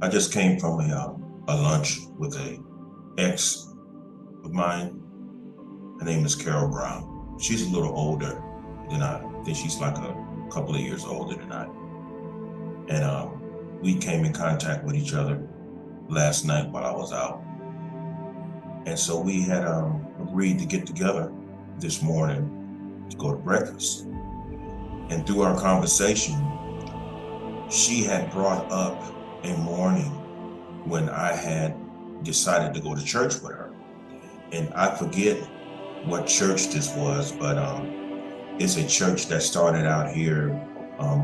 I just came from a lunch with a ex of mine. Her name is Carol Brown. She's a little older than I think she's like a couple of years older than I. And we came in contact with each other last night while I was out. And so we had agreed to get together this morning to go to breakfast. And through our conversation, she had brought up a morning when I had decided to go to church with her. And I forget what church this was, but it's a church that started out here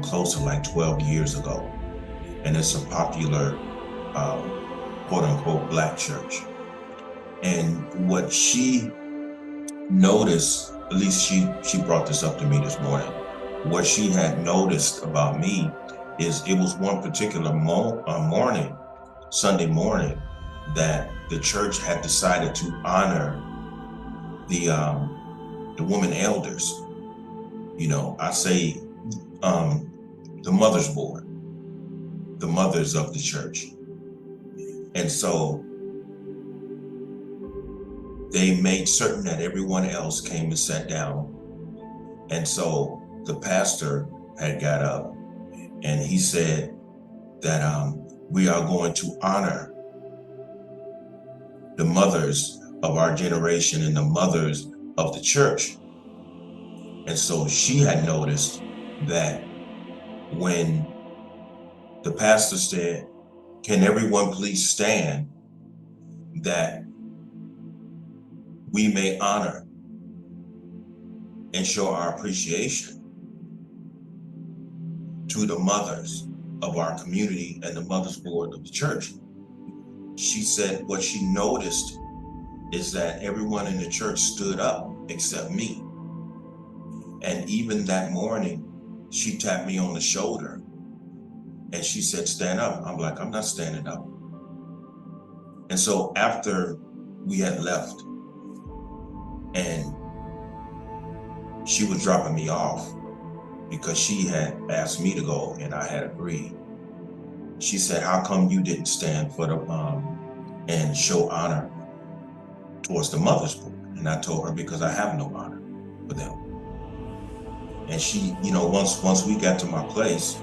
close to like 12 years ago. And it's a popular, quote unquote, Black church. And what she noticed, at least she brought this up to me this morning, what she had noticed about me is it was one particular morning, Sunday morning, that the church had decided to honor the women elders. You know, I say the mother's board, the mothers of the church. And so they made certain that everyone else came and sat down. And so the pastor had got up and he said that we are going to honor the mothers of our generation and the mothers of the church. And so she had noticed that when the pastor said, "Can everyone please stand, that we may honor and show our appreciation to the mothers of our community and the mothers board of the church." She said what she noticed is that everyone in the church stood up except me. And even that morning, she tapped me on the shoulder and she said, "Stand up." I'm like, "I'm not standing up." And so after we had left and she was dropping me off because she had asked me to go and I had agreed, she said, "How come you didn't stand for the and show honor towards the mother's board?" And I told her, because I have no honor for them. And she, you know, once we got to my place,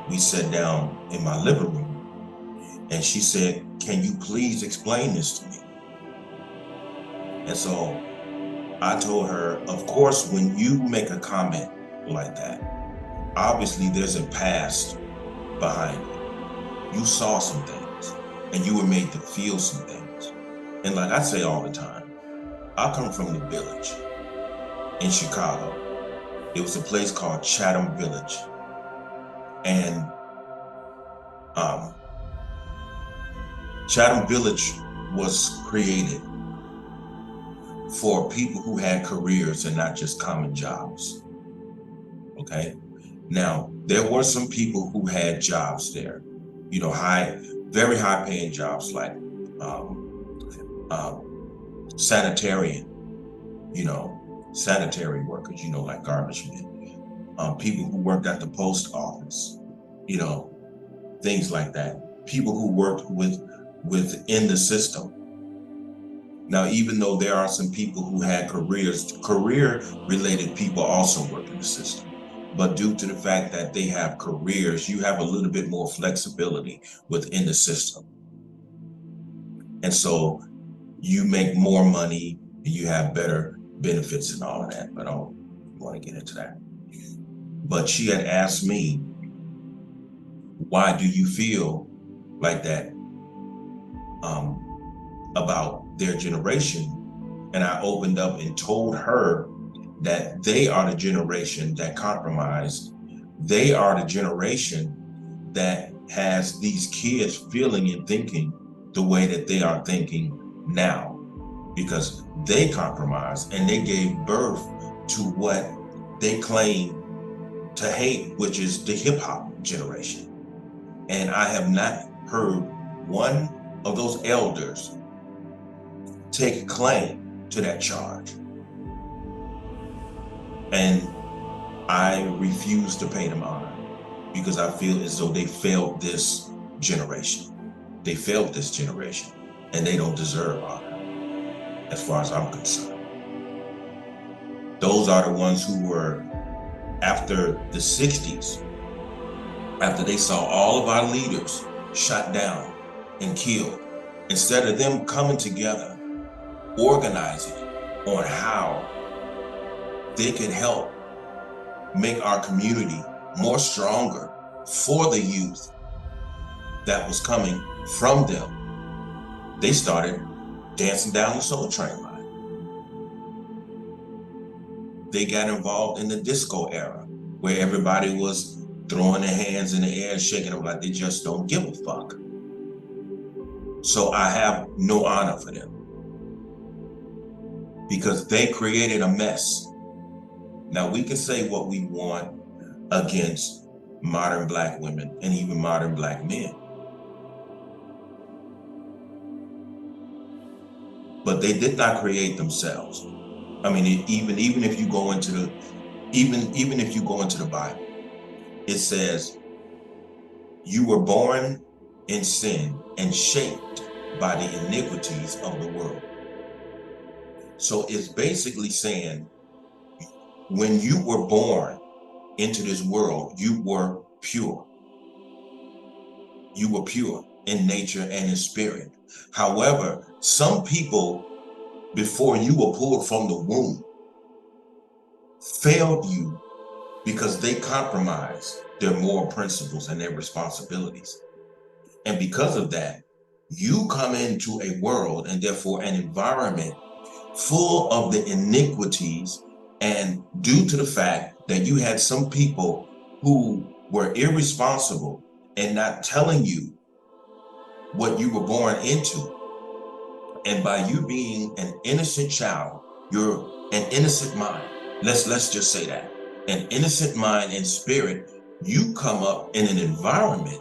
we sat down in my living room and she said, "Can you please explain this to me?" And so I told her, of course, when you make a comment like that, obviously there's a past behind it. You saw some things and you were made to feel some things. And like I say all the time, I come from the Village in Chicago. It was a place called Chatham Village. And Chatham Village was created for people who had careers and not just common jobs. Okay. Now, there were some people who had jobs there, you know, very high paying jobs like sanitarian, you know, sanitary workers, you know, like garbage men, people who worked at the post office, you know, things like that. People who worked within the system. Now, even though there are some people who had career-related people also work in the system. But due to the fact that they have careers, you have a little bit more flexibility within the system. And so you make more money and you have better benefits and all of that, but I don't want to get into that. But she had asked me, "Why do you feel like that about their generation?" And I opened up and told her that they are the generation that compromised. They are the generation that has these kids feeling and thinking the way that they are thinking now, because they compromised and they gave birth to what they claim to hate, which is the hip hop generation. And I have not heard one of those elders take claim to that charge. And I refuse to pay them honor because I feel as though they failed this generation. They failed this generation, and they don't deserve honor, as far as I'm concerned. Those are the ones who were, after the 60s, after they saw all of our leaders shot down and killed, instead of them coming together, organizing on how they could help make our community more stronger for the youth that was coming from them, they started dancing down the Soul Train line. They got involved in the disco era, where everybody was throwing their hands in the air and shaking them like they just don't give a fuck. So I have no honor for them, because they created a mess. Now, we can say what we want against modern Black women and even modern Black men, but they did not create themselves. I mean, even if you go into the even if you go into the Bible, it says you were born in sin and shaped by the iniquities of the world. So it's basically saying, when you were born into this world, you were pure. You were pure in nature and in spirit. However, some people, before you were pulled from the womb, failed you because they compromised their moral principles and their responsibilities. And because of that, you come into a world and therefore an environment full of the iniquities, and due to the fact that you had some people who were irresponsible and not telling you what you were born into, and by you being an innocent child, you're an innocent mind. Let's just say that. An innocent mind and spirit, you come up in an environment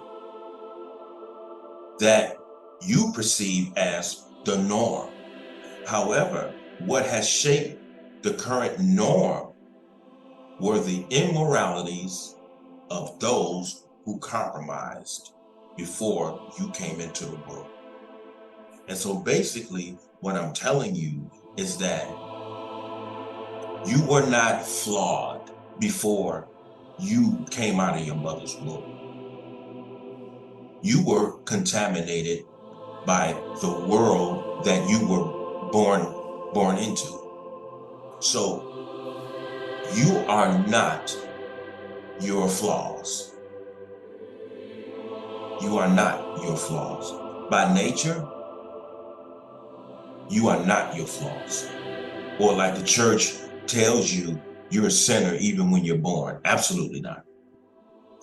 that you perceive as the norm. However, what has shaped the current norm were the immoralities of those who compromised before you came into the world. And so basically, what I'm telling you is that you were not flawed before you came out of your mother's womb. You were contaminated by the world that you were born into. So you are not your flaws. You are not your flaws. By nature, you are not your flaws. Or like the church tells you, you're a sinner even when you're born. Absolutely not.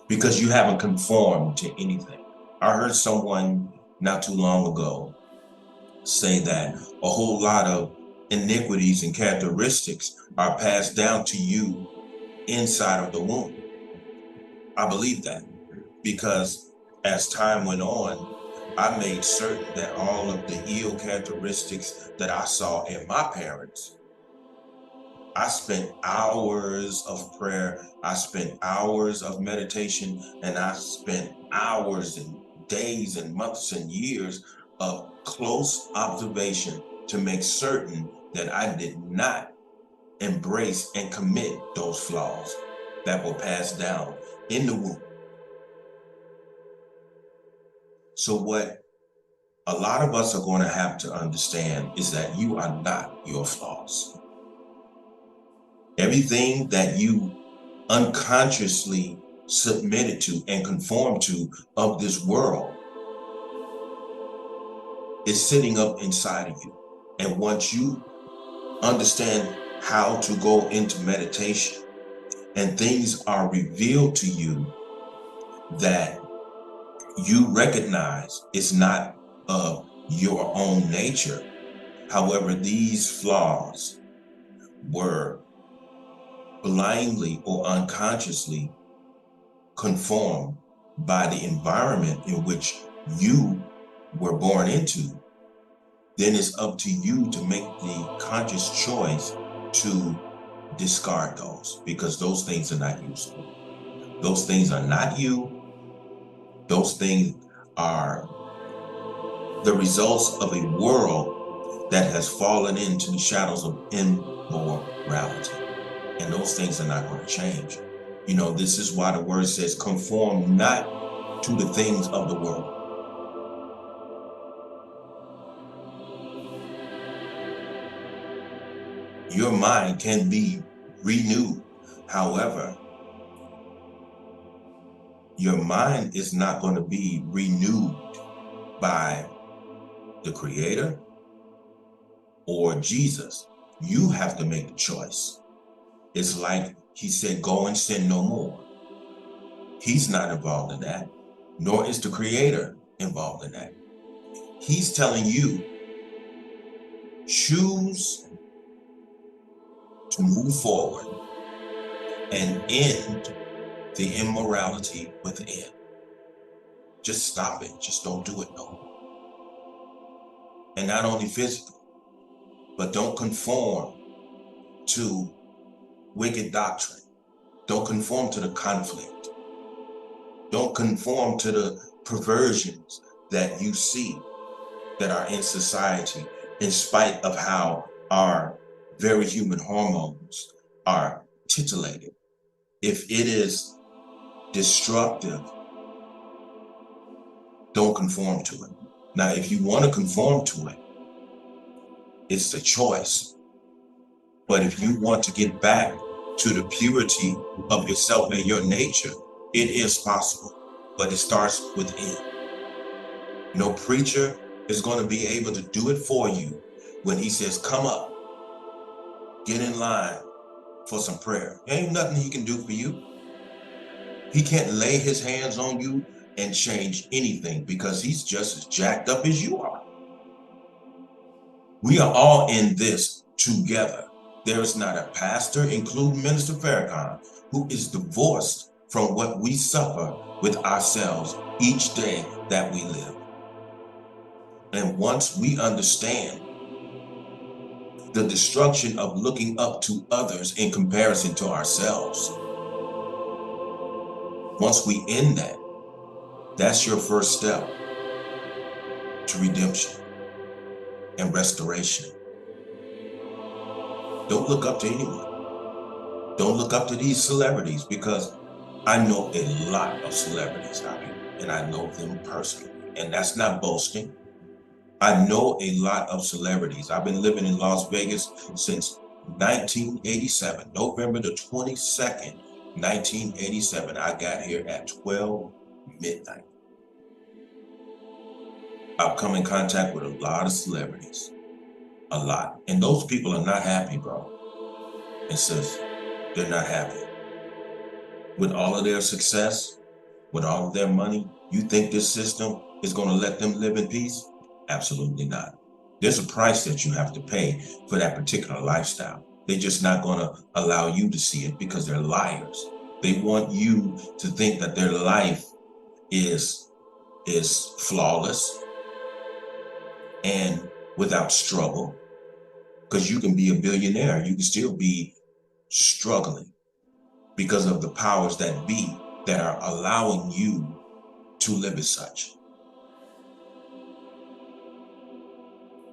Because you haven't conformed to anything. I heard someone not too long ago say that a whole lot of iniquities and characteristics are passed down to you inside of the womb. I believe that, because as time went on, I made certain that all of the ill characteristics that I saw in my parents, I spent hours of prayer, I spent hours of meditation, and I spent hours and days and months and years of close observation to make certain that I did not embrace and commit those flaws that were passed down in the womb. So what a lot of us are going to have to understand is that you are not your flaws. Everything that you unconsciously submitted to and conformed to of this world is sitting up inside of you. And once you understand how to go into meditation and things are revealed to you that you recognize it's not of your own nature. However, these flaws were blindly or unconsciously conformed by the environment in which you were born into, then it's up to you to make the conscious choice to discard those, because those things are not useful. Those things are not you. Those things are the results of a world that has fallen into the shadows of immorality. And those things are not going to change. This is why the word says, conform not to the things of the world. Your mind can be renewed. However, your mind is not going to be renewed by the Creator or Jesus. You have to make the choice. It's like he said, go and sin no more. He's not involved in that, nor is the Creator involved in that. He's telling you, choose to move forward and end the immorality within. Just stop it. Just don't do it no more. And not only physically, but don't conform to wicked doctrine. Don't conform to the conflict. Don't conform to the perversions that you see that are in society, in spite of how our very human hormones are titillated. If it is destructive, don't conform to it. Now, if you want to conform to it, it's a choice. But if you want to get back to the purity of yourself and your nature, it is possible, but it starts within. No preacher is going to be able to do it for you when he says, come up, get in line for some prayer. There ain't nothing he can do for you. He can't lay his hands on you and change anything because he's just as jacked up as you are. We are all in this together. There is not a pastor, including Minister Farrakhan, who is divorced from what we suffer with ourselves each day that we live. And once we understand the destruction of looking up to others in comparison to ourselves, once we end that, that's your first step to redemption and restoration. Don't look up to anyone. Don't look up to these celebrities, because I know a lot of celebrities out here and I know them personally. And that's not boasting. I know a lot of celebrities. I've been living in Las Vegas since 1987, November the 22nd, 1987. I got here at 12 midnight. I've come in contact with a lot of celebrities, a lot. And those people are not happy, bro. And sis, they're not happy. With all of their success, with all of their money, you think this system is going to let them live in peace? Absolutely not. There's a price that you have to pay for that particular lifestyle. They're just not going to allow you to see it because they're liars. They want you to think that their life is flawless and without struggle, because you can be a billionaire, you can still be struggling because of the powers that be that are allowing you to live as such.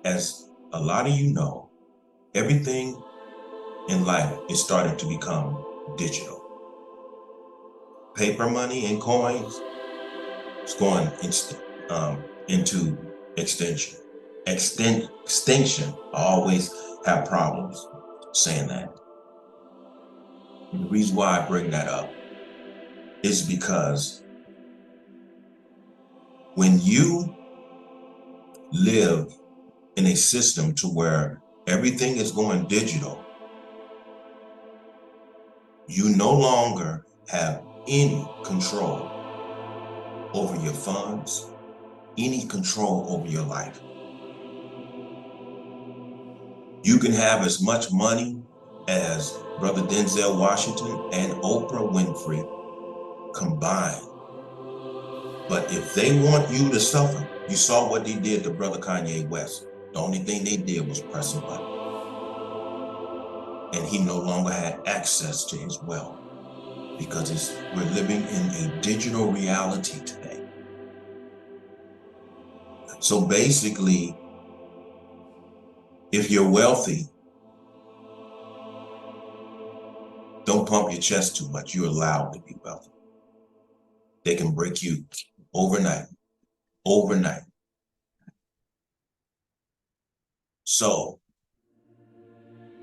As a lot of you know, everything in life is starting to become digital. Paper money and coins is going into extinction. Extinction. I always have problems saying that. And the reason why I bring that up is because when you live in a system to where everything is going digital, you no longer have any control over your funds, any control over your life. You can have as much money as Brother Denzel Washington and Oprah Winfrey combined. But if they want you to suffer, you saw what they did to Brother Kanye West. The only thing they did was press a button. And he no longer had access to his wealth, because we're living in a digital reality today. So basically, if you're wealthy, don't pump your chest too much. You're allowed to be wealthy. They can break you overnight. So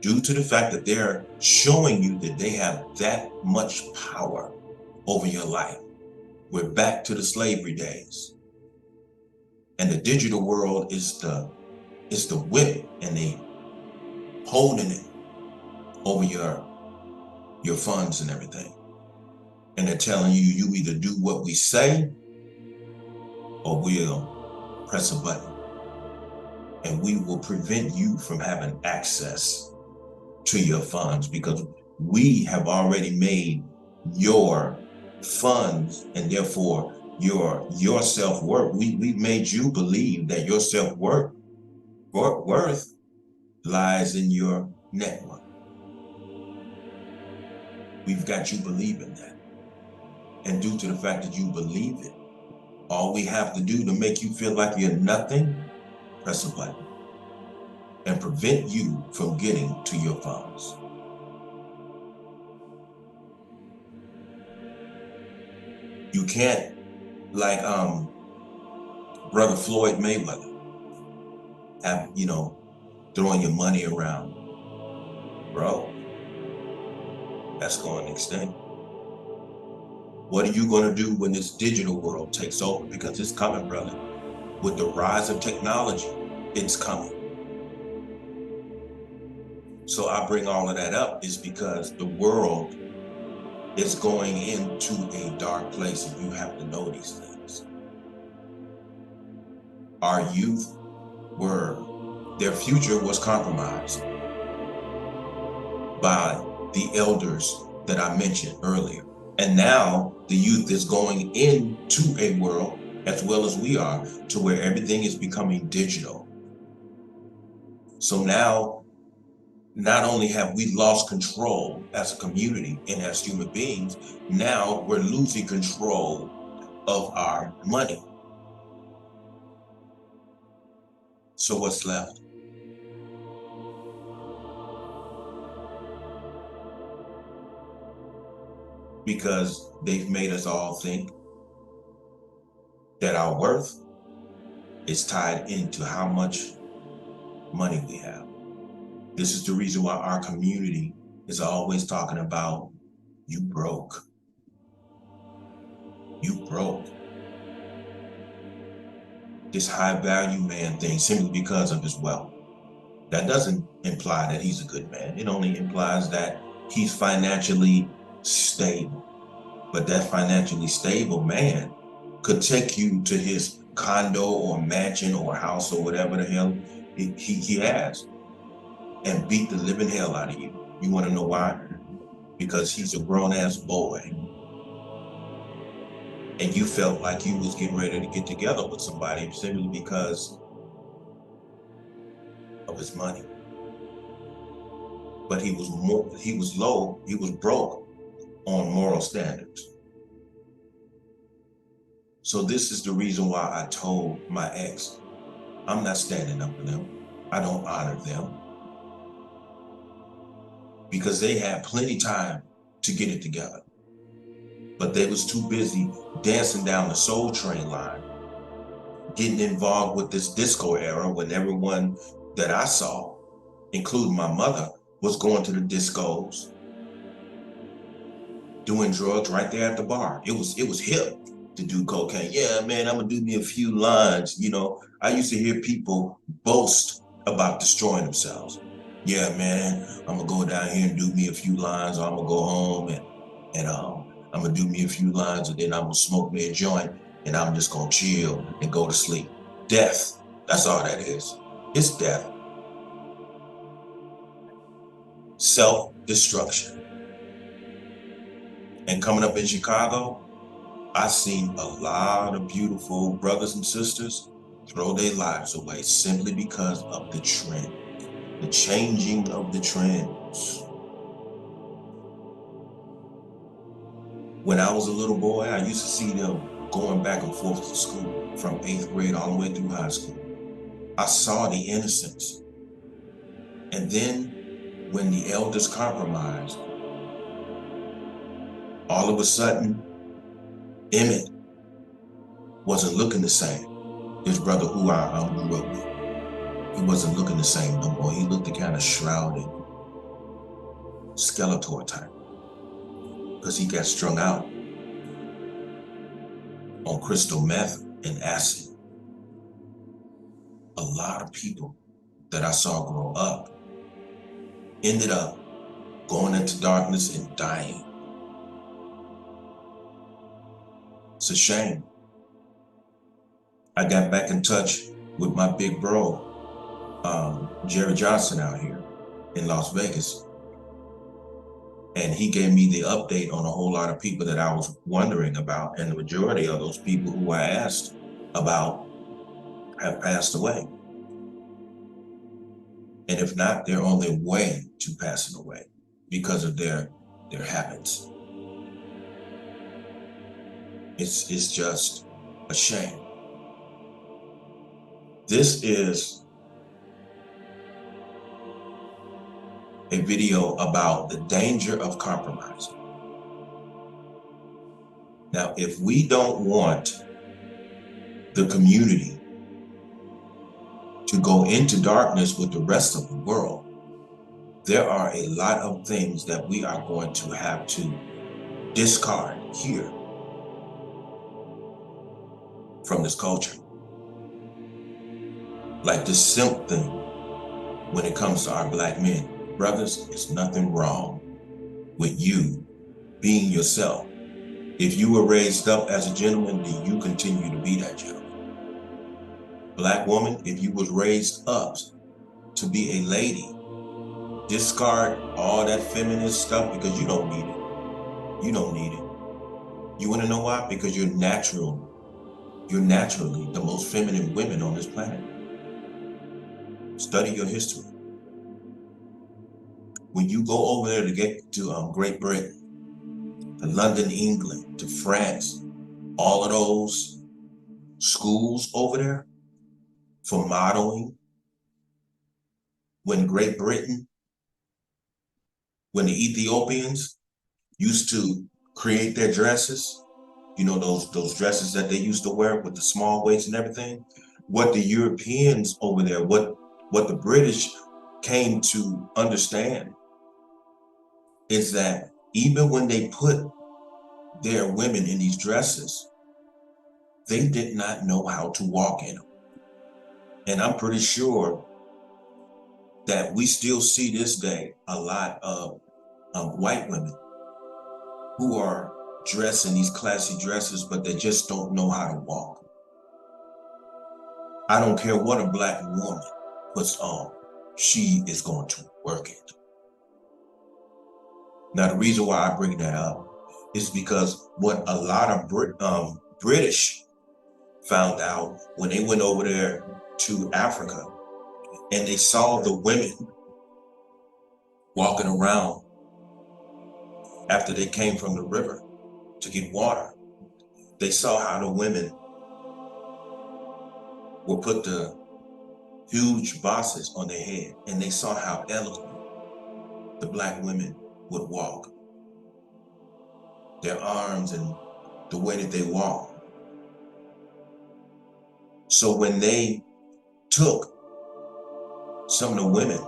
due to the fact that they're showing you that they have that much power over your life, we're back to the slavery days. And the digital world is the whip, and they holding it over your funds and everything. And they're telling you, you either do what we say or we'll press a button. And we will prevent you from having access to your funds, because we have already made your funds, and therefore your self-worth, we've made you believe that your self-worth lies in your network. We've got you believing that. And due to the fact that you believe it, all we have to do to make you feel like you're nothing, press a button and prevent you from getting to your funds. You can't, like brother Floyd Mayweather, have, throwing your money around. Bro, that's going extinct. What are you going to do when this digital world takes over? Because it's coming, brother. With the rise of technology, it's coming. So I bring all of that up is because the world is going into a dark place, and you have to know these things. Our youth their future was compromised by the elders that I mentioned earlier. And now the youth is going into a world, as well as we are, to where everything is becoming digital. So now, not only have we lost control as a community and as human beings, now we're losing control of our money. So what's left? Because they've made us all think that our worth is tied into how much money we have. This is the reason why our community is always talking about, you broke. You broke. This high value man thing, simply because of his wealth. That doesn't imply that he's a good man. It only implies that he's financially stable. But that financially stable man could take you to his condo or mansion or house or whatever the hell he has, and beat the living hell out of you. You want to know why? Because he's a grown-ass boy, and you felt like you was getting ready to get together with somebody simply because of his money. But he was broke on moral standards. So this is the reason why I told my ex, I'm not standing up for them. I don't honor them. Because they had plenty time to get it together. But they was too busy dancing down the Soul Train line, getting involved with this disco era, when everyone that I saw, including my mother, was going to the discos, doing drugs right there at the bar. It was hip to do cocaine. Yeah, man, I'm gonna do me a few lines. I used to hear people boast about destroying themselves. Yeah, man, I'm gonna go down here and do me a few lines, or I'm gonna go home and I'm gonna do me a few lines, and then I'm gonna smoke me a joint, and I'm just gonna chill and go to sleep. Death. That's all that is. It's death. Self-destruction. And coming up in Chicago, I've seen a lot of beautiful brothers and sisters throw their lives away simply because of the trend, the changing of the trends. When I was a little boy, I used to see them going back and forth to school from 8th grade all the way through high school. I saw the innocence. And then when the elders compromised, all of a sudden, Emmett wasn't looking the same. His brother who I grew up with, he wasn't looking the same no more. He looked the kind of shrouded, Skeletor type, because he got strung out on crystal meth and acid. A lot of people that I saw grow up ended up going into darkness and dying. It's a shame. I got back in touch with my big bro, Jerry Johnson out here in Las Vegas. And he gave me the update on a whole lot of people that I was wondering about. And the majority of those people who I asked about have passed away. And if not, they're on their way to passing away because of their habits. It's just a shame. This is a video about the danger of compromising. Now, if we don't want the community to go into darkness with the rest of the world, there are a lot of things that we are going to have to discard here from this culture. Like this simp thing when it comes to our Black men. Brothers, there's nothing wrong with you being yourself. If you were raised up as a gentleman, then you continue to be that gentleman. Black woman, if you was raised up to be a lady, discard all that feminist stuff because you don't need it. You don't need it. You want to know why? Because you're naturally the most feminine women on this planet. Study your history. When you go over there to get to Great Britain, to London, England, to France, all of those schools over there for modeling, when Great Britain, when the Ethiopians used to create their dresses, you know, those dresses that they used to wear with the small waist and everything, what the Europeans over there, what the British came to understand is that even when they put their women in these dresses, they did not know how to walk in them. And I'm pretty sure that we still see this day a lot of white women who are dressed in these classy dresses, but they just don't know how to walk. I don't care what a Black woman puts on, she is going to work it. Now, the reason why I bring that up is because what a lot of British found out when they went over there to Africa and they saw the women walking around after they came from the river to get water. They saw how the women would put the huge bosses on their head, and they saw how elegant the Black women would walk. Their arms and the way that they walk. So when they took some of the women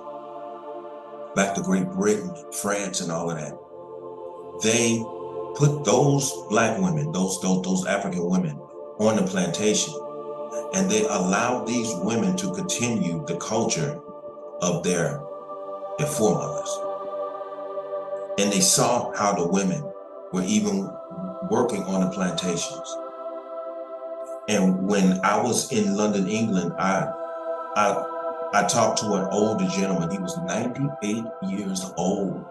back to Great Britain, France, and all of that, they put those Black women, those African women on the plantation, and they allowed these women to continue the culture of their foremothers. And they saw how the women were even working on the plantations. And when I was in London, England, I talked to an older gentleman. He was 98 years old.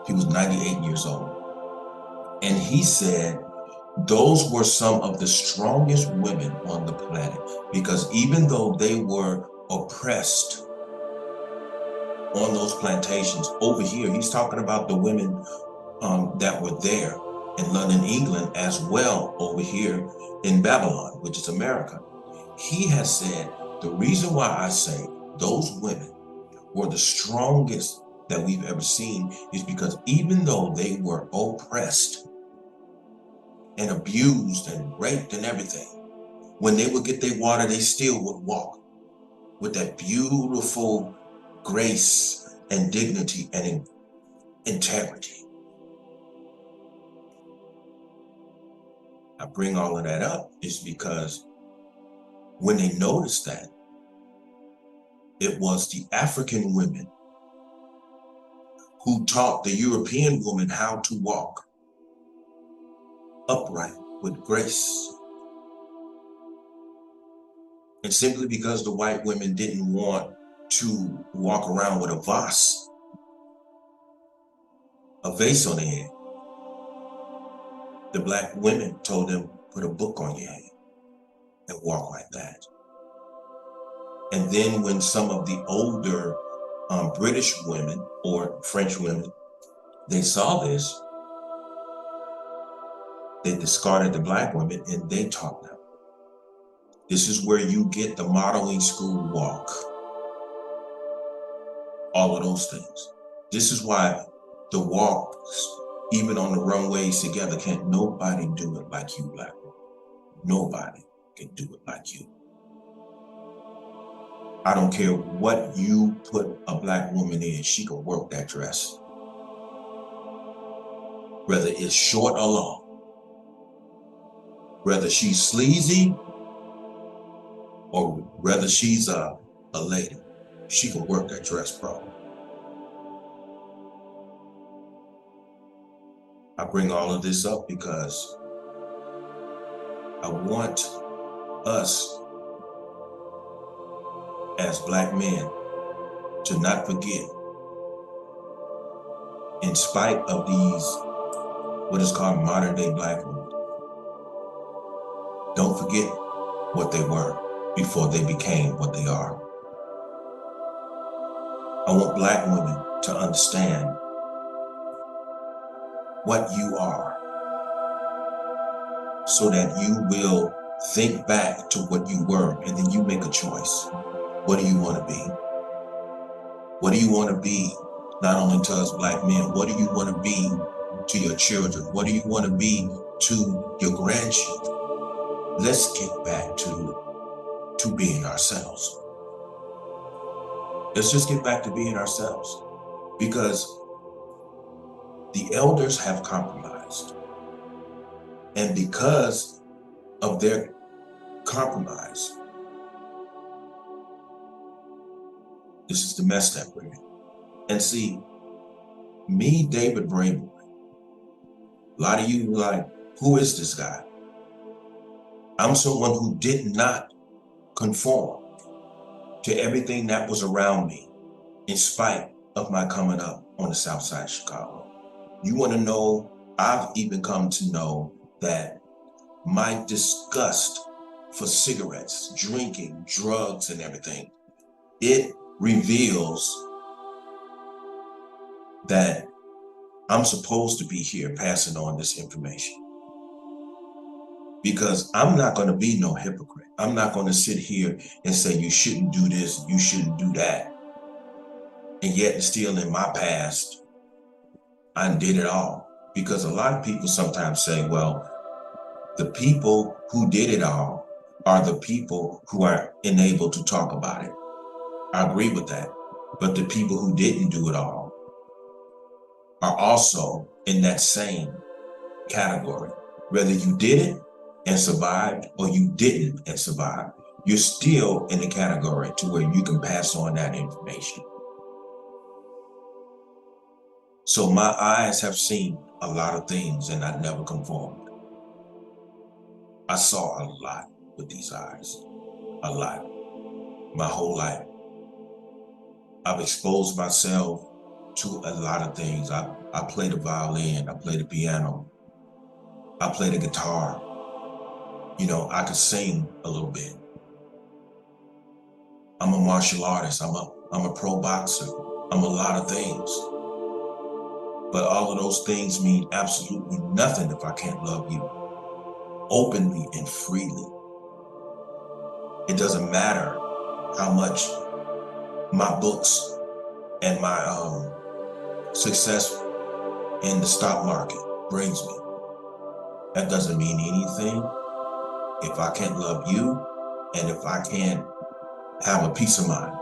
He was 98 years old. And he said, those were some of the strongest women on the planet, because even though they were oppressed on those plantations over here, he's talking about the women that were there in London, England, as well over here in Babylon, which is America. He has said, the reason why I say those women were the strongest that we've ever seen is because even though they were oppressed and abused and raped and everything, when they would get their water, they still would walk with that beautiful grace and dignity and integrity. I bring all of that up is because when they noticed that, it was the African women who taught the European woman how to walk upright with grace. And simply because the white women didn't want to walk around with a vase on their head, the black women told them, put a book on your head and walk like that. And then when some of the older British women or French women, they saw this, they discarded the black women and they taught them. This is where you get the modeling school walk. All of those things. This is why the walks, even on the runways together, can't nobody do it like you, black women. Nobody can do it like you. I don't care what you put a black woman in, she can work that dress. Whether it's short or long. Whether she's sleazy or whether she's a lady, she can work that dress, bro. I bring all of this up because I want us as black men to not forget, in spite of these, what is called modern day black women, don't forget what they were before they became what they are. I want black women to understand what you are so that you will think back to what you were and then you make a choice. What do you want to be? What do you want to be? Not only to us black men, what do you want to be to your children? What do you want to be to your grandchildren? Let's get back to being ourselves. Let's just get back to being ourselves, because the elders have compromised. And because of their compromise, this is the mess that we're in. And see, me, David Braymore, a lot of you like, who is this guy? I'm someone who did not conform to everything that was around me, in spite of my coming up on the south side of Chicago. You want to know, I've even come to know that my disgust for cigarettes, drinking, drugs, and everything, it reveals that I'm supposed to be here passing on this information. Because I'm not going to be no hypocrite. I'm not going to sit here and say you shouldn't do this, you shouldn't do that. And yet still in my past, I did it all. Because a lot of people sometimes say, well, the people who did it all are the people who are enabled to talk about it. I agree with that. But the people who didn't do it all are also in that same category. Whether you did it and survived or you didn't and survived, you're still in the category to where you can pass on that information. So my eyes have seen a lot of things and I never conformed. I saw a lot with these eyes, a lot, my whole life. I've exposed myself to a lot of things. I play the violin, I play the piano, I play the guitar. You know, I could sing a little bit. I'm a martial artist, I'm a pro boxer, I'm a lot of things. But all of those things mean absolutely nothing if I can't love you openly and freely. It doesn't matter how much my books and my success in the stock market brings me. That doesn't mean anything if I can't love you and if I can't have a peace of mind.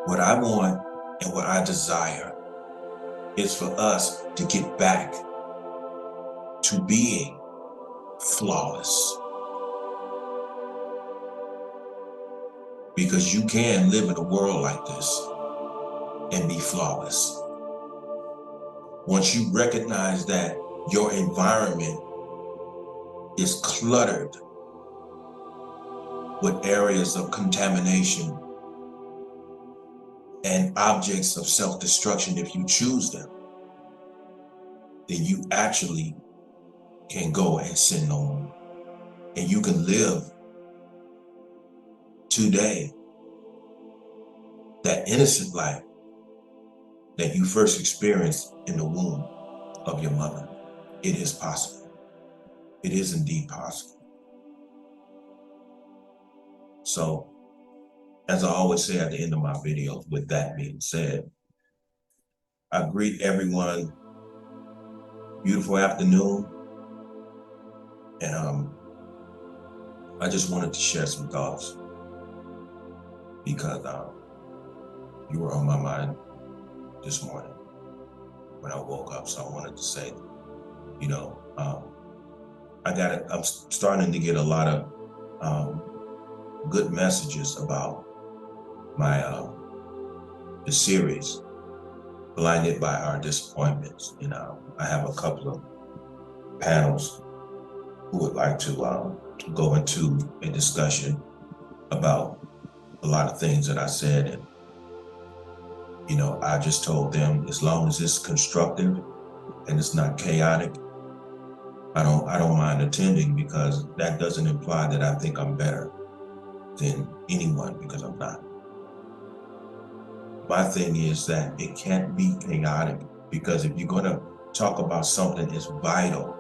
What I want and what I desire is for us to get back to being flawless. Because you can live in a world like this and be flawless. Once you recognize that your environment is cluttered with areas of contamination and objects of self-destruction, if you choose them, then you actually can go and sin no more. And you can live today that innocent life that you first experienced in the womb of your mother. It is possible. It is indeed possible. So, as I always say at the end of my videos, with that being said, I greet everyone, beautiful afternoon. And I just wanted to share some thoughts because you were on my mind this morning when I woke up. So I wanted to say, you know, I'm starting to get a lot of good messages about my the series Blinded by Our Disappointments. You know, I have a couple of panels who would like to go into a discussion about a lot of things that I said. And, you know, I just told them, as long as it's constructive and it's not chaotic, I don't mind attending, because that doesn't imply that I think I'm better than anyone, because I'm not. My thing is that it can't be chaotic, because if you're going to talk about something as vital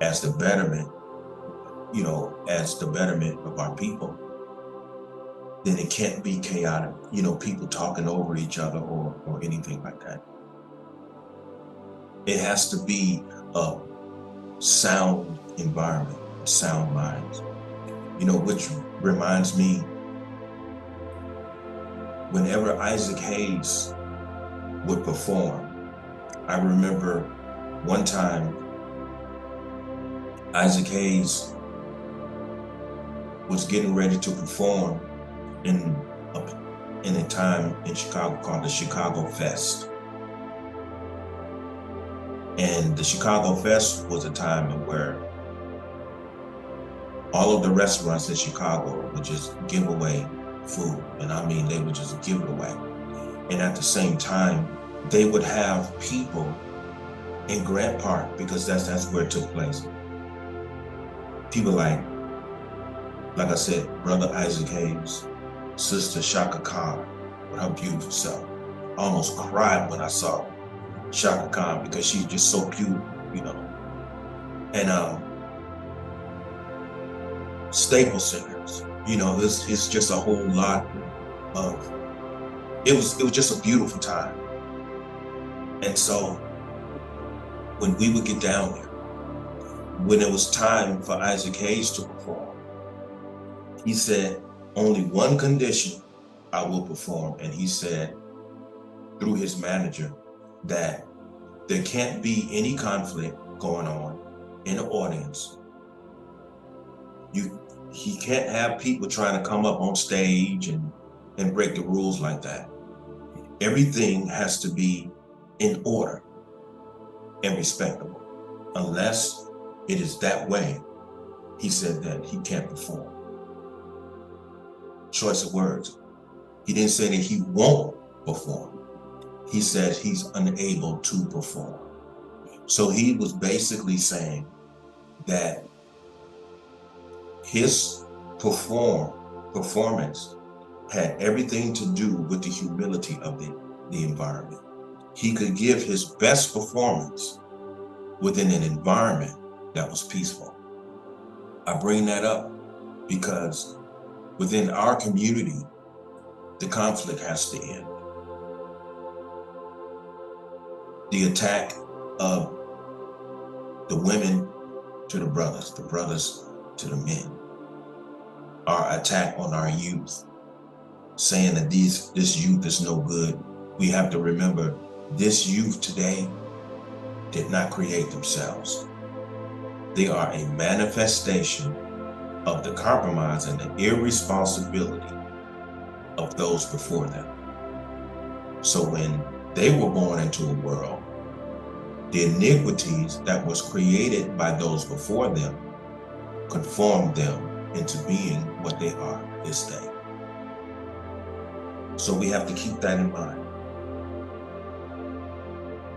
as the betterment, you know, as the betterment of our people, then it can't be chaotic, you know, people talking over each other or anything like that. It has to be a sound environment, sound minds, you know, which reminds me, whenever Isaac Hayes would perform, I remember one time Isaac Hayes was getting ready to perform in a time in Chicago called the Chicago Fest. And the Chicago Fest was a time where all of the restaurants in Chicago would just give away food. And I mean, they would just give it away. And at the same time, they would have people in Grant Park, because that's where it took place. People like I said, Brother Isaac Hayes, Sister Chaka Khan with her beautiful self. I almost cried when I saw Chaka Khan, because she's just so beautiful, you know. And staple singers, you know, it's just a whole lot of, it was just a beautiful time. And so when we would get down there, when it was time for Isaac Hayes to perform, he said, only one condition I will perform. And he said, through his manager, that there can't be any conflict going on in the audience. He can't have people trying to come up on stage and break the rules like that. Everything has to be in order and respectable. Unless it is that way, he said that he can't perform. Choice of words. He didn't say that he won't perform. He said he's unable to perform. So he was basically saying that his performance had everything to do with the humility of the the environment. He could give his best performance within an environment that was peaceful. I bring that up because within our community, the conflict has to end. The attack of the women to the brothers to the men, our attack on our youth, saying that this youth is no good. We have to remember this youth today did not create themselves. They are a manifestation of the compromise and the irresponsibility of those before them. So when they were born into a world, the iniquities that was created by those before them conformed them into being what they are this day. So we have to keep that in mind.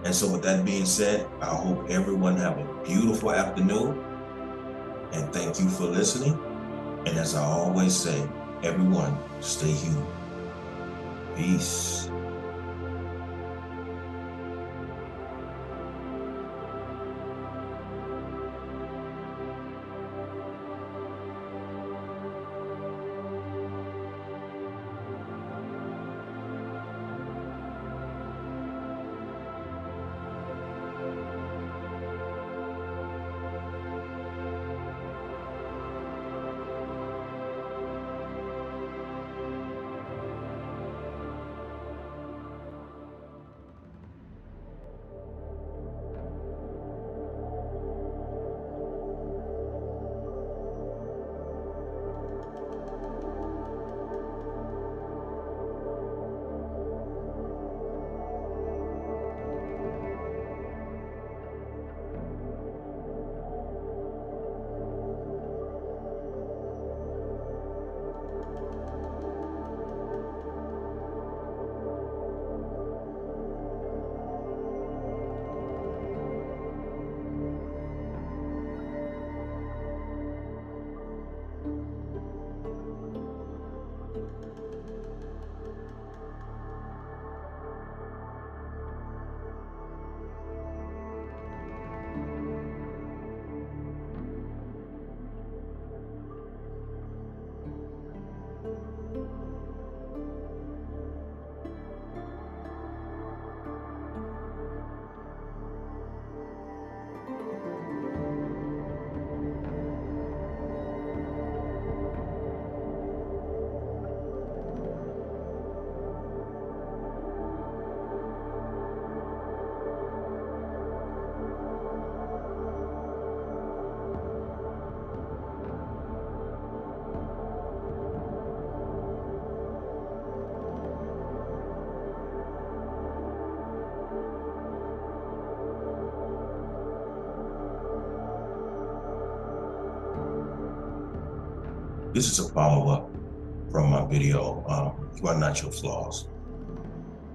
And so with that being said, I hope everyone have a beautiful afternoon, and thank you for listening. And as I always say, everyone stay human. Peace. This is a follow-up from my video, You Are Not Your Flaws.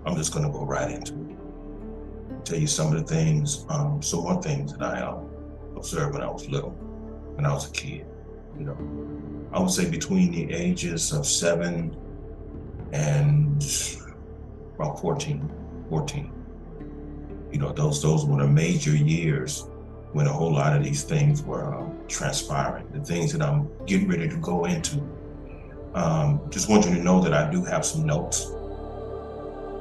I'm just gonna go right into it. Tell you some of the things, some more things that I observed when I was little, when I was a kid. You know, I would say between the ages of 7 and about 14. You know, those were the major years when a whole lot of these things were transpiring, the things that I'm getting ready to go into. Just want you to know that I do have some notes,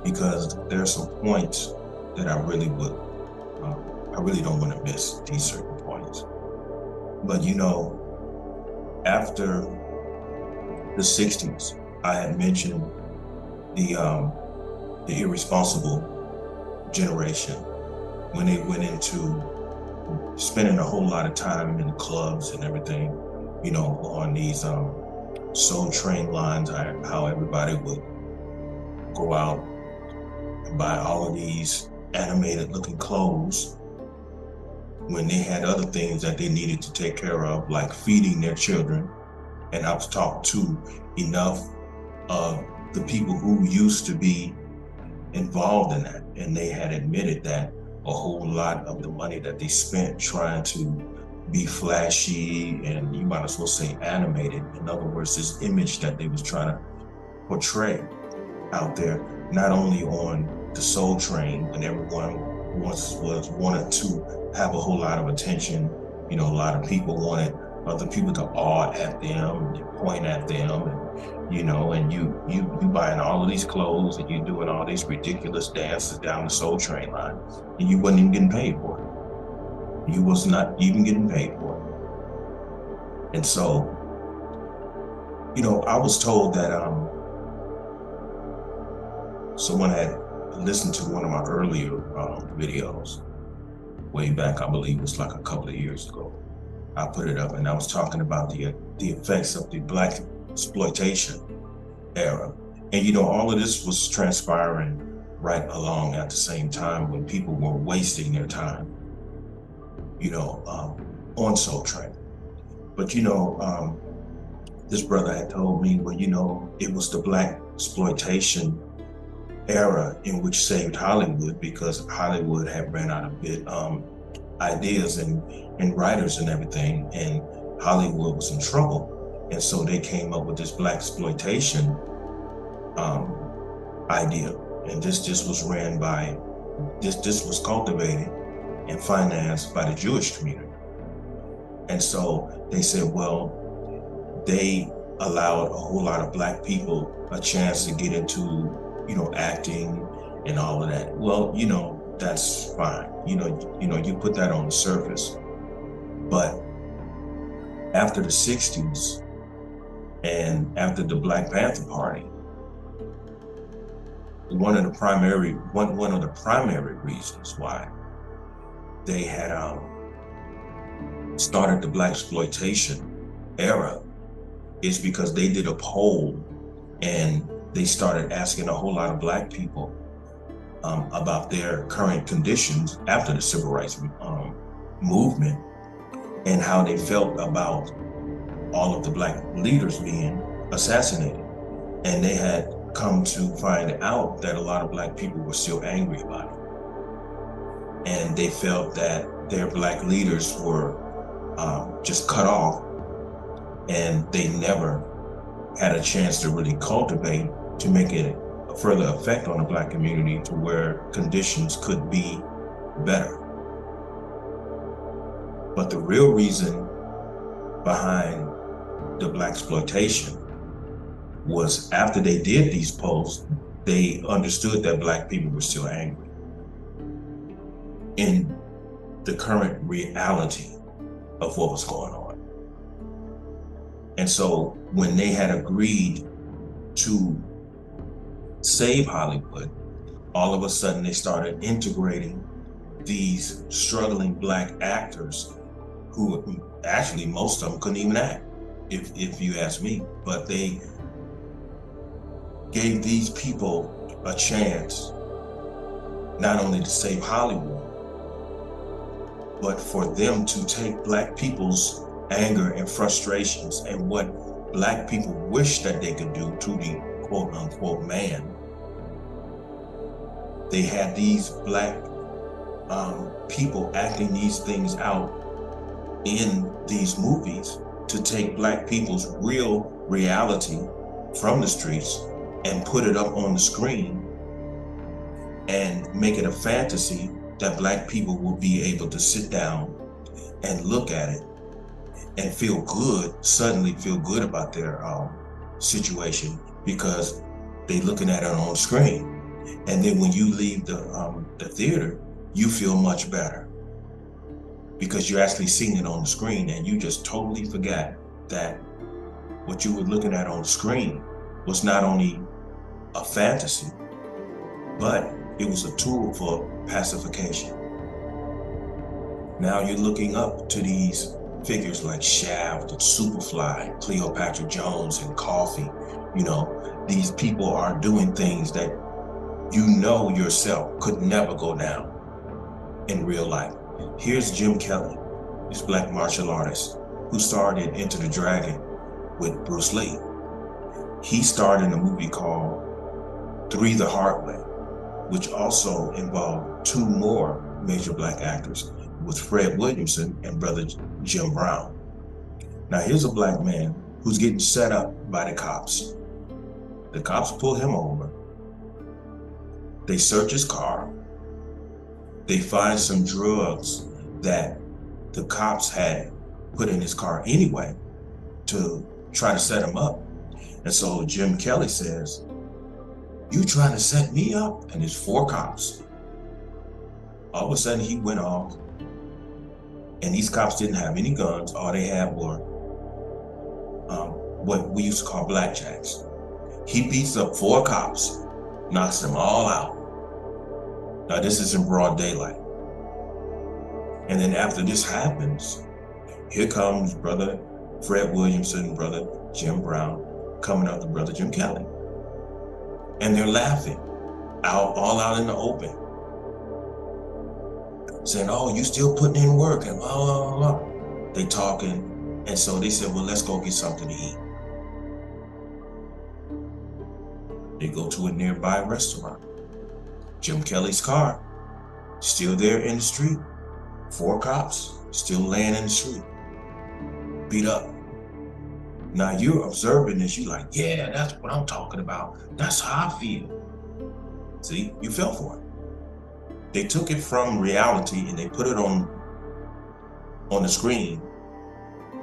because there are some points that I really don't want to miss, these certain points. But you know, after the 60s, I had mentioned the irresponsible generation, when they went into spending a whole lot of time in the clubs and everything, you know, on these Soul Train lines, how everybody would go out and buy all of these animated looking clothes when they had other things that they needed to take care of, like feeding their children. And I've talked to enough of the people who used to be involved in that, and they had admitted that a whole lot of the money that they spent trying to be flashy, and you might as well say animated, in other words, this image that they was trying to portray out there, not only on the Soul Train, when everyone wanted to have a whole lot of attention. You know, a lot of people wanted other people to awe at them and point at them, and and you buying all of these clothes and you doing all these ridiculous dances down the Soul Train line, and you wasn't even getting paid for it. You was not even getting paid for it. And so, I was told that someone had listened to one of my earlier videos way back. I believe it was like a couple of years ago. I put it up, and I was talking about the effects of the Black exploitation era. And all of this was transpiring right along at the same time when people were wasting their time, on Soul Train. But this brother had told me, well, it was the Black exploitation era in which saved Hollywood, because Hollywood had ran out of ideas and writers and everything, and Hollywood was in trouble. And so they came up with this Black exploitation idea. And this was ran by, this was cultivated and financed by the Jewish community. And so they said, well, they allowed a whole lot of Black people a chance to get into, acting and all of that. Well, that's fine. You put that on the surface. But after the 60s and after the Black Panther Party, one of the primary reasons why they had started the Black exploitation era is because they did a poll, and they started asking a whole lot of Black people about their current conditions after the Civil Rights movement, and how they felt about all of the Black leaders being assassinated. And they had come to find out that a lot of Black people were still angry about it. And they felt that their Black leaders were just cut off, and they never had a chance to really cultivate to make it a further effect on the Black community to where conditions could be better. But the real reason behind the Black exploitation was, after they did these polls, they understood that Black people were still angry in the current reality of what was going on. And so when they had agreed to save Hollywood, all of a sudden they started integrating these struggling Black actors who actually, most of them couldn't even act, if you ask me. But they gave these people a chance not only to save Hollywood, but for them to take Black people's anger and frustrations and what Black people wish that they could do to the quote unquote man. They had these Black people acting these things out in these movies to take Black people's real reality from the streets and put it up on the screen and make it a fantasy that Black people will be able to sit down and look at it and suddenly feel good about their situation, because they looking at it on the screen. And then when you leave the theater, you feel much better because you're actually seeing it on the screen, and you just totally forgot that what you were looking at on the screen was not only a fantasy, but it was a tool for pacification. Now you're looking up to these figures like Shaft and Superfly, Cleopatra Jones and Coffee. These people are doing things that yourself could never go down in real life. Here's Jim Kelly, this Black martial artist who starred in Enter the Dragon with Bruce Lee. He starred in a movie called Three the Hard Way, which also involved two more major Black actors, with Fred Williamson and brother Jim Brown. Now here's a Black man who's getting set up by the cops. The cops pull him over. They search his car. They find some drugs that the cops had put in his car anyway to try to set him up. And so Jim Kelly says, "You trying to set me up?" And there's 4 cops. All of a sudden he went off, and these cops didn't have any guns. All they had were what we used to call blackjacks. He beats up 4 cops, knocks them all out. Now this is in broad daylight. And then after this happens, here comes Brother Fred Williamson, Brother Jim Brown, coming up to Brother Jim Kelly. And they're laughing all out in the open, saying, "Oh, you still putting in work," and blah, blah, blah. They talking. And so they said, "Well, let's go get something to eat." They go to a nearby restaurant. Jim Kelly's car, still there in the street. 4 cops, still laying in the street, beat up. Now you're observing this, you're like, "Yeah, that's what I'm talking about. That's how I feel." See, you fell for it. They took it from reality and they put it on the screen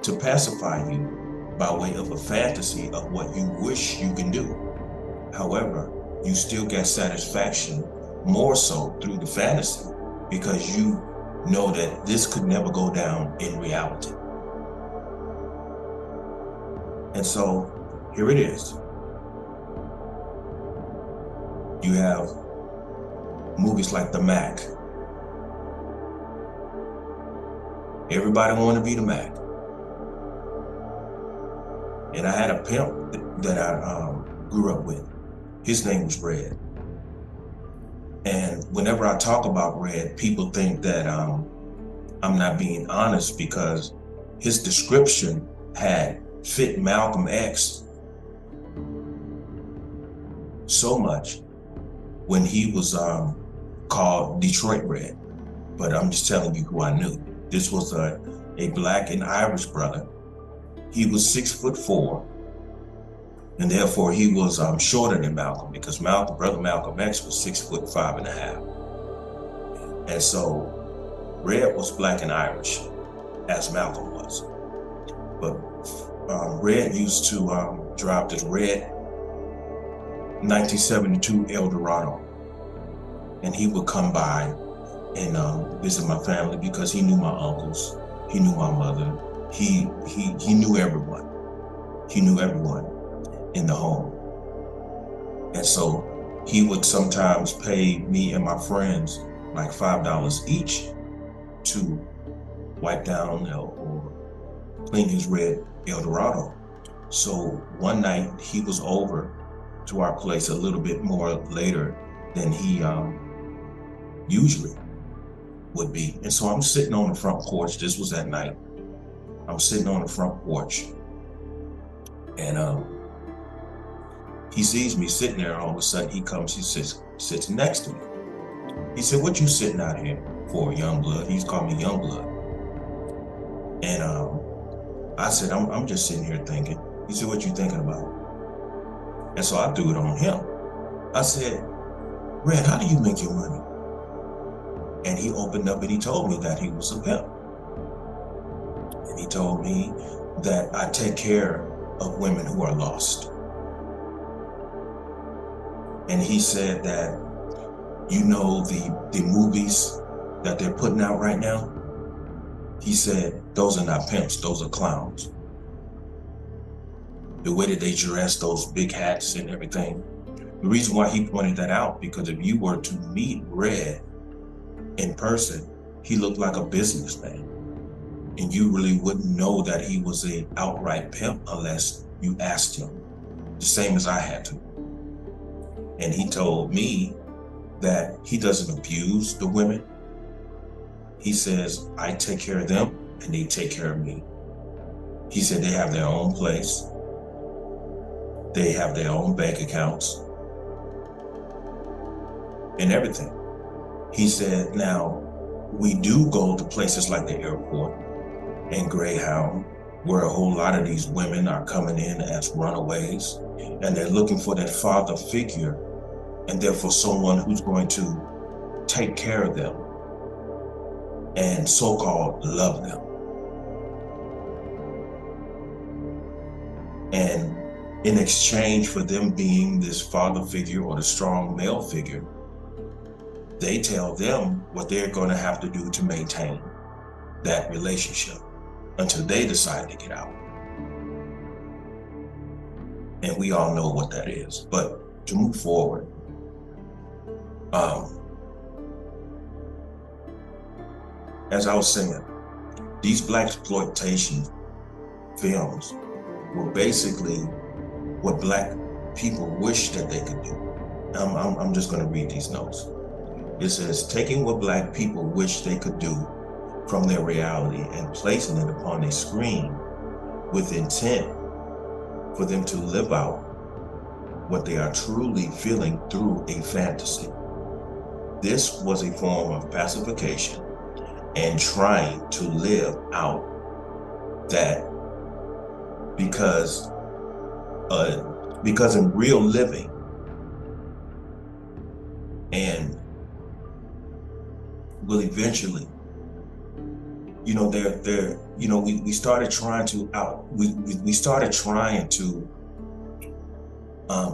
to pacify you by way of a fantasy of what you wish you can do. However, you still get satisfaction more so through the fantasy because you know that this could never go down in reality. And so here it is. You have movies like The Mac. Everybody want to be the Mac. And I had a pimp that I grew up with. His name was Red. And whenever I talk about Red, people think that I'm not being honest because his description had fit Malcolm X so much when he was called Detroit Red. But I'm just telling you who I knew. This was a Black and Irish brother. He was 6'4", and therefore he was shorter than Malcolm because Brother Malcolm X was 6'5.5". And so Red was Black and Irish, as Malcolm was. But Red used to drive this red 1972 Eldorado, and he would come by and visit my family because he knew my uncles, he knew my mother, he knew everyone. He knew everyone in the home. And so he would sometimes pay me and my friends like $5 each to wipe down or clean his red Eldorado. So one night he was over to our place a little bit more later than he usually would be. And so I'm sitting on the front porch. This was at night. I'm sitting on the front porch, and he sees me sitting there, and all of a sudden he comes, he sits next to me. He said, "What you sitting out here for, young blood?" He's called me young blood. And I said, I'm just sitting here thinking. He said, "What you thinking about?" And so I threw it on him. I said, "Red, how do you make your money?" And he opened up and he told me that he was a pimp. And he told me that I take care of women who are lost. And he said that, you know, the movies that they're putting out right now, he said, those are not pimps, those are clowns. The way that they dress, those big hats and everything. The reason why he pointed that out, because if you were to meet Red in person, he looked like a businessman. And you really wouldn't know that he was an outright pimp unless you asked him, the same as I had to. And he told me that he doesn't abuse the women. He says, I take care of them and they take care of me. He said they have their own place. They have their own bank accounts and everything. He said, now, we do go to places like the airport and Greyhound, where a whole lot of these women are coming in as runaways, and they're looking for that father figure and therefore someone who's going to take care of them and so-called love them. And in exchange for them being this father figure or the strong male figure, they tell them what they're going to have to do to maintain that relationship until they decide to get out. And we all know what that is. But to move forward, as I was saying, these blaxploitation films were basically what Black people wish that they could do. I'm just going to read these notes. It says, taking what Black people wish they could do from their reality and placing it upon a screen with intent for them to live out what they are truly feeling through a fantasy. This was a form of pacification and trying to live out that because in real living and will eventually, we started trying to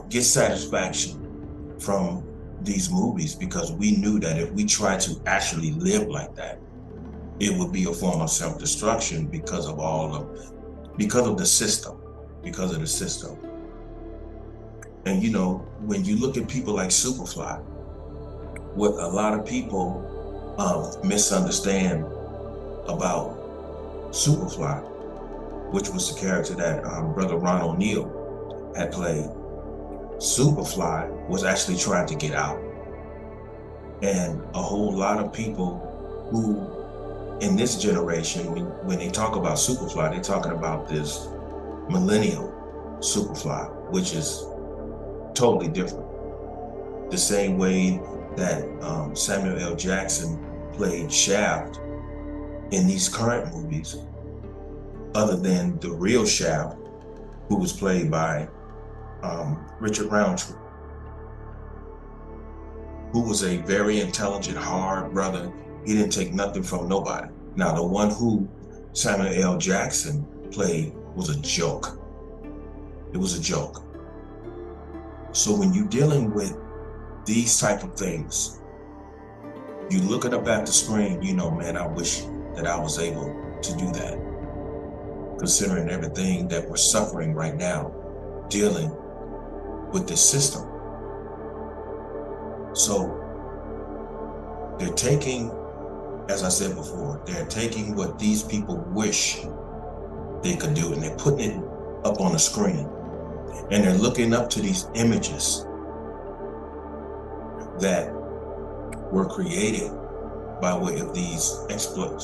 get satisfaction from these movies because we knew that if we tried to actually live like that, it would be a form of self-destruction because of the system. And when you look at people like Superfly, what a lot of people misunderstand about Superfly, which was the character that Brother Ron O'Neal had played. Superfly was actually trying to get out. And a whole lot of people who, in this generation, when they talk about Superfly, they're talking about this millennial Superfly, which is totally different. The same way that Samuel L. Jackson played Shaft in these current movies, other than the real Shaft, who was played by Richard Roundtree, who was a very intelligent, hard brother. He didn't take nothing from nobody. Now, the one who Samuel L. Jackson played was a joke. It was a joke. So when you're dealing with these type of things, you look it up at the screen, man, I wish that I was able to do that, considering everything that we're suffering right now, dealing with this system. So they're taking, as I said before, they're taking what these people wish they could do and they're putting it up on the screen. And they're looking up to these images that were created by way of these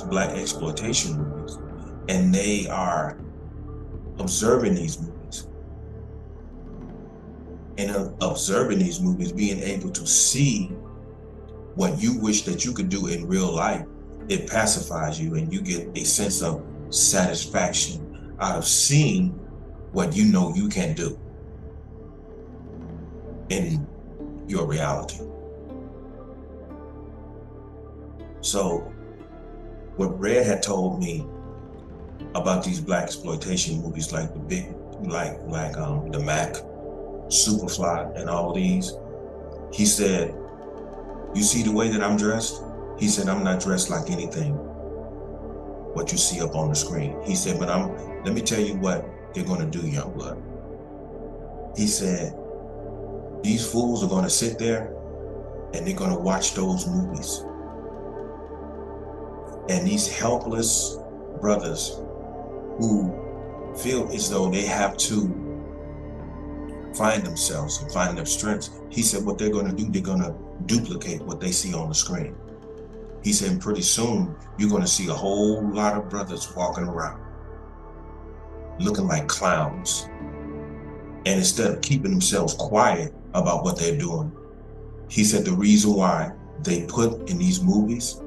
Black exploitation movies. And they are observing these movies. And observing these movies, being able to see what you wish that you could do in real life, it pacifies you and you get a sense of satisfaction out of seeing what you know you can do in your reality. So what Red had told me about these blaxploitation movies like the big, like the Mac, Superfly, and all these, he said, you see the way that I'm dressed? He said, I'm not dressed like anything what you see up on the screen. He said, but let me tell you what they're gonna do, Youngblood. He said, these fools are gonna sit there and they're gonna watch those movies. And these helpless brothers who feel as though they have to find themselves and find their strengths, he said what they're gonna do, they're gonna duplicate what they see on the screen. He said pretty soon, you're gonna see a whole lot of brothers walking around looking like clowns. And instead of keeping themselves quiet about what they're doing, he said the reason why they put in these movies,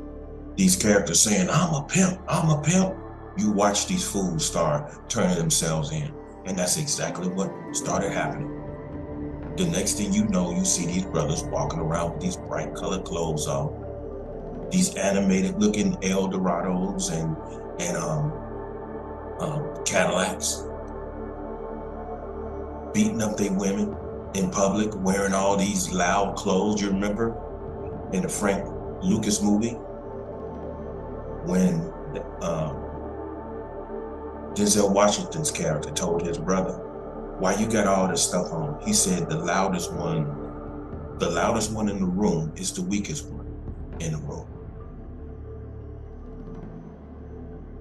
these characters saying, I'm a pimp, you watch these fools start turning themselves in. And that's exactly what started happening. The next thing you know, you see these brothers walking around with these bright colored clothes on, these animated looking Eldorados and Cadillacs, beating up their women in public, wearing all these loud clothes. You remember in the Frank Lucas movie when Denzel Washington's character told his brother, "Why you got all this stuff on?" He said, the loudest one in the room is the weakest one in the room.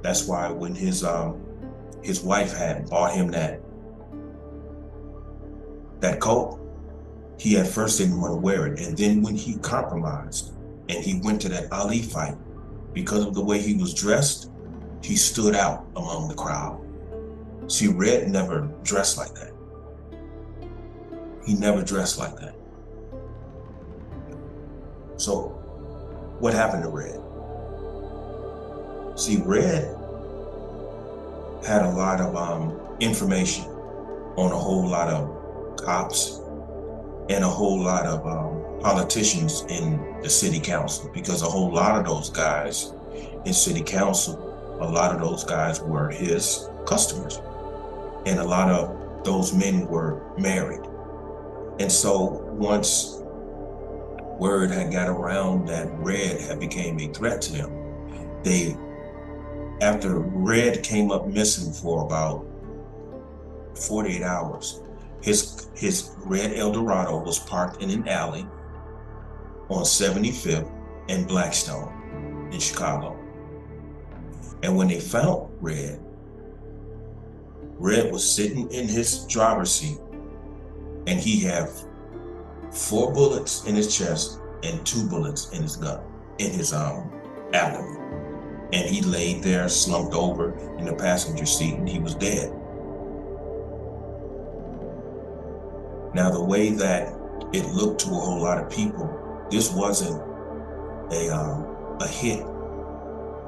That's why when his wife had bought him that coat, he at first didn't want to wear it. And then when he compromised and he went to that Ali fight, because of the way he was dressed, he stood out among the crowd. See, Red never dressed like that. He never dressed like that. So what happened to Red? See, Red had a lot of information on a whole lot of cops and a whole lot of politicians in the city council, because a whole lot of those guys in city council, a lot of those guys were his customers, and a lot of those men were married. And so once word had got around that Red had became a threat to them, after Red came up missing for about 48 hours, his red Eldorado was parked in an alley on 75th and Blackstone in Chicago. And when they found Red was sitting in his driver's seat, and he had 4 bullets in his chest and 2 bullets in his gun, in his abdomen. And he laid there slumped over in the passenger seat, and he was dead. Now, the way that it looked to a whole lot of people, this wasn't a hit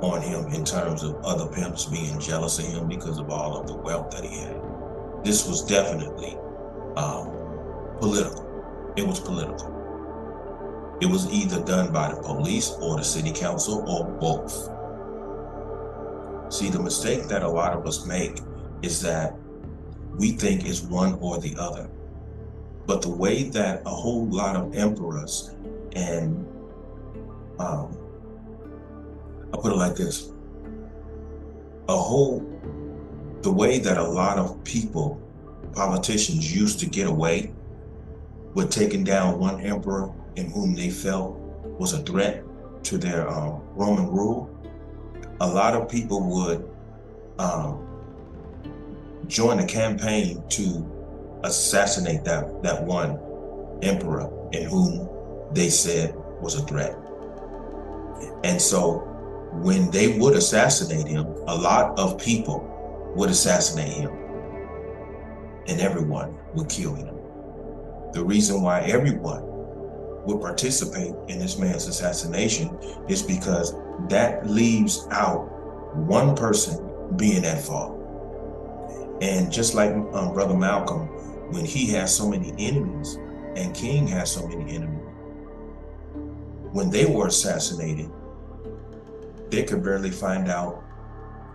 on him in terms of other pimps being jealous of him because of all of the wealth that he had. This was definitely political. It was political. It was either done by the police or the city council or both. See, the mistake that a lot of us make is that we think it's one or the other. But the way that a whole lot of emperors and I'll put it like this, the way that a lot of people, politicians, used to get away with taking down one emperor in whom they felt was a threat to their Roman rule, a lot of people would join a campaign to assassinate that one emperor in whom they said was a threat. And so when they would assassinate him, a lot of people would assassinate him, and everyone would kill him. The reason why everyone would participate in this man's assassination is because that leaves out one person being at fault. And just like Brother Malcolm, when he has so many enemies and King has so many enemies, when they were assassinated, they could barely find out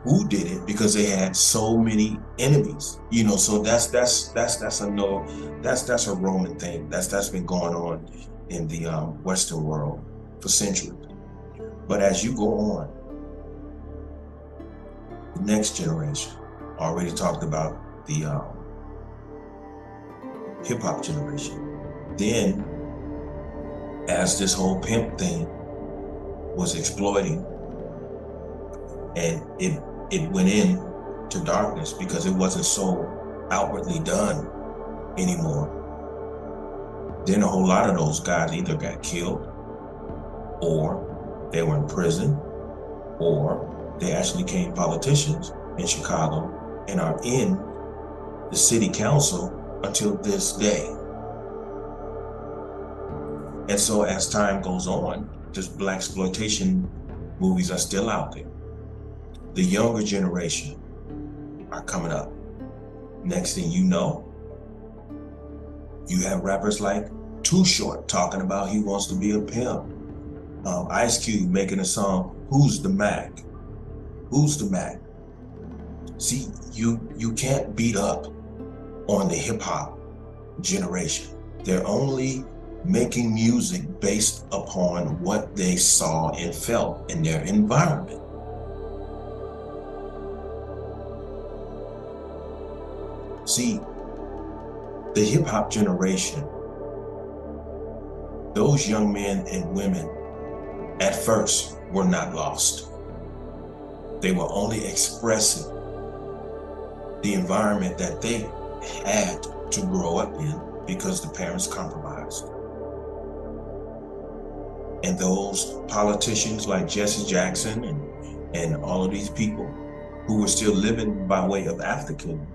who did it because they had so many enemies. You know, so that's a Roman thing. That's been going on in the Western world for centuries. But as you go on, the next generation, already talked about the hip hop generation. Then, as this whole pimp thing was exploding, and it went into darkness because it wasn't so outwardly done anymore, then a whole lot of those guys either got killed, or they were in prison, or they actually became politicians in Chicago and are in the city council until this day. And so as time goes on, just blaxploitation movies are still out there. The younger generation are coming up. Next thing you know, You have rappers like Too Short talking about he wants to be a pimp. Ice Cube making a song, Who's the Mac? Who's the Mac? See, you can't beat up on the hip hop generation. They're only making music based upon what they saw and felt in their environment. See, the hip hop generation, those young men and women at first were not lost. They were only expressing the environment that they had to grow up in because the parents compromised. And those politicians like Jesse Jackson and all of these people who were still living by way of African,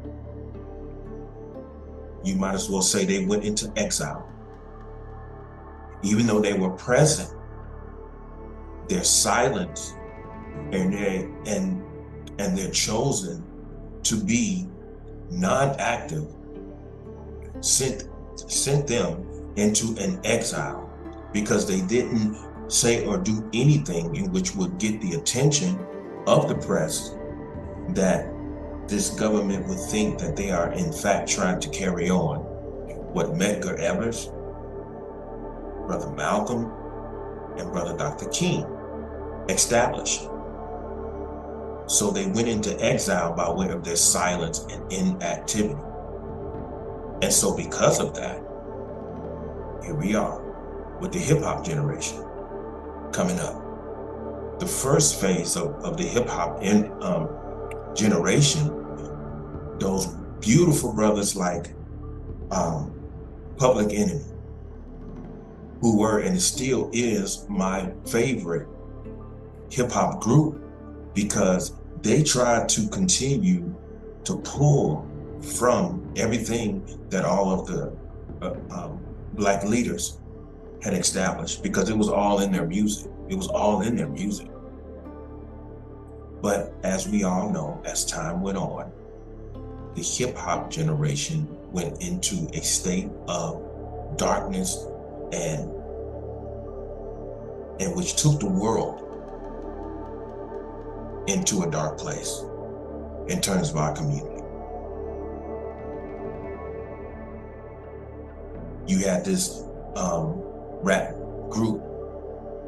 you might as well say they went into exile. Even though they were present, their silence and their chosen to be non-active sent them into an exile because they didn't say or do anything in which would get the attention of the press that this government would think that they are in fact trying to carry on what Medgar Evers, Brother Malcolm, and Brother Dr. King established. So they went into exile by way of their silence and inactivity. And so because of that, here we are with the hip hop generation coming up. The first phase of the hip hop generation, those beautiful brothers like Public Enemy, who were and still is my favorite hip hop group, because they tried to continue to pull from everything that all of the Black leaders had established, because it was all in their music. It was all in their music. But as we all know, as time went on, the hip hop generation went into a state of darkness and which took the world into a dark place in terms of our community. You had this rap group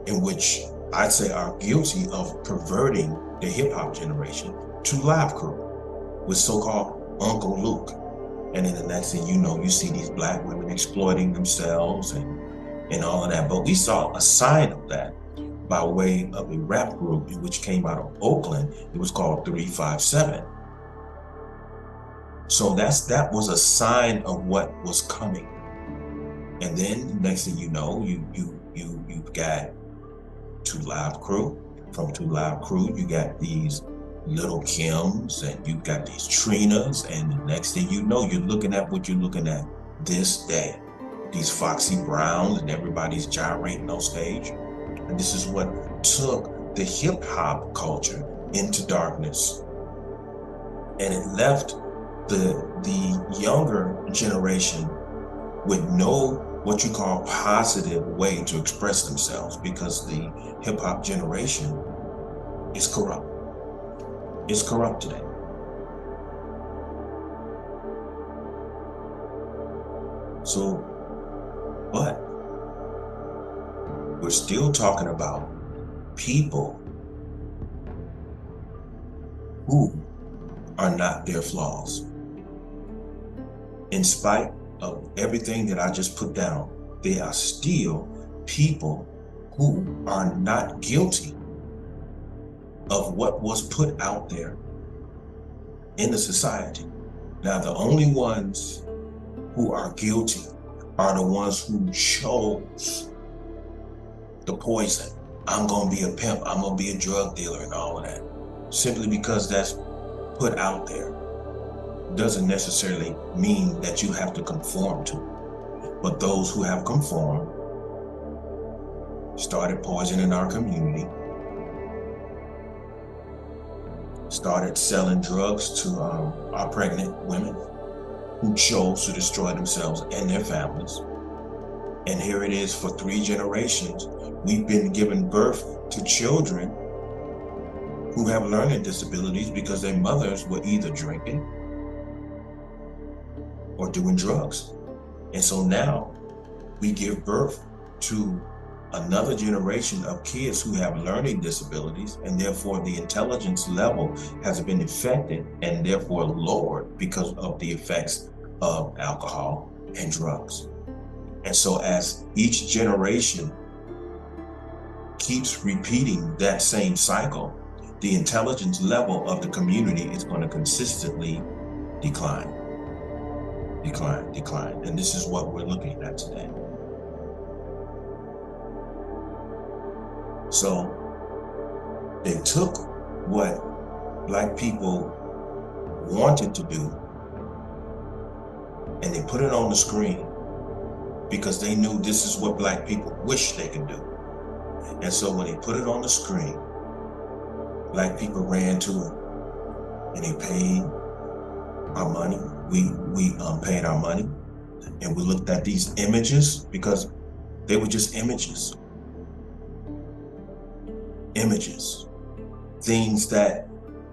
in which I'd say are guilty of perverting the hip hop generation to Live Crew with so-called Uncle Luke. And then the next thing you know, you see these Black women exploiting themselves and all of that. But we saw a sign of that by way of a rap group in which came out of Oakland. It was called 357. So that was a sign of what was coming. And then the next thing you know, you've got Two Live Crew. From Two Live Crew, you got these Little Kims and you've got these Trinas, and the next thing you know, you're looking at what you're looking at this day. These Foxy Browns, and everybody's gyrating on stage. And this is what took the hip hop culture into darkness. And it left the younger generation with no what you call positive way to express themselves, because the hip hop generation is corrupt. It's corrupt today. So, but we're still talking about people who are not their flaws. In spite of everything that I just put down, they are still people who are not guilty of what was put out there in the society. Now, the only ones who are guilty are the ones who chose the poison. I'm gonna be a pimp, I'm gonna be a drug dealer and all of that. Simply because that's put out there doesn't necessarily mean that you have to conform to it. But those who have conformed started poisoning our community, started selling drugs to our pregnant women, who chose to destroy themselves and their families. And here it is, for 3 generations, we've been giving birth to children who have learning disabilities because their mothers were either drinking or doing drugs. And so now we give birth to another generation of kids who have learning disabilities, and therefore the intelligence level has been affected and therefore lowered because of the effects of alcohol and drugs. And so as each generation keeps repeating that same cycle, the intelligence level of the community is going to consistently decline. And this is what we're looking at today. So they took what Black people wanted to do and they put it on the screen because they knew this is what Black people wish they could do. And so when they put it on the screen, Black people ran to it and they paid our money. We paid our money and we looked at these images because they were just images. Things that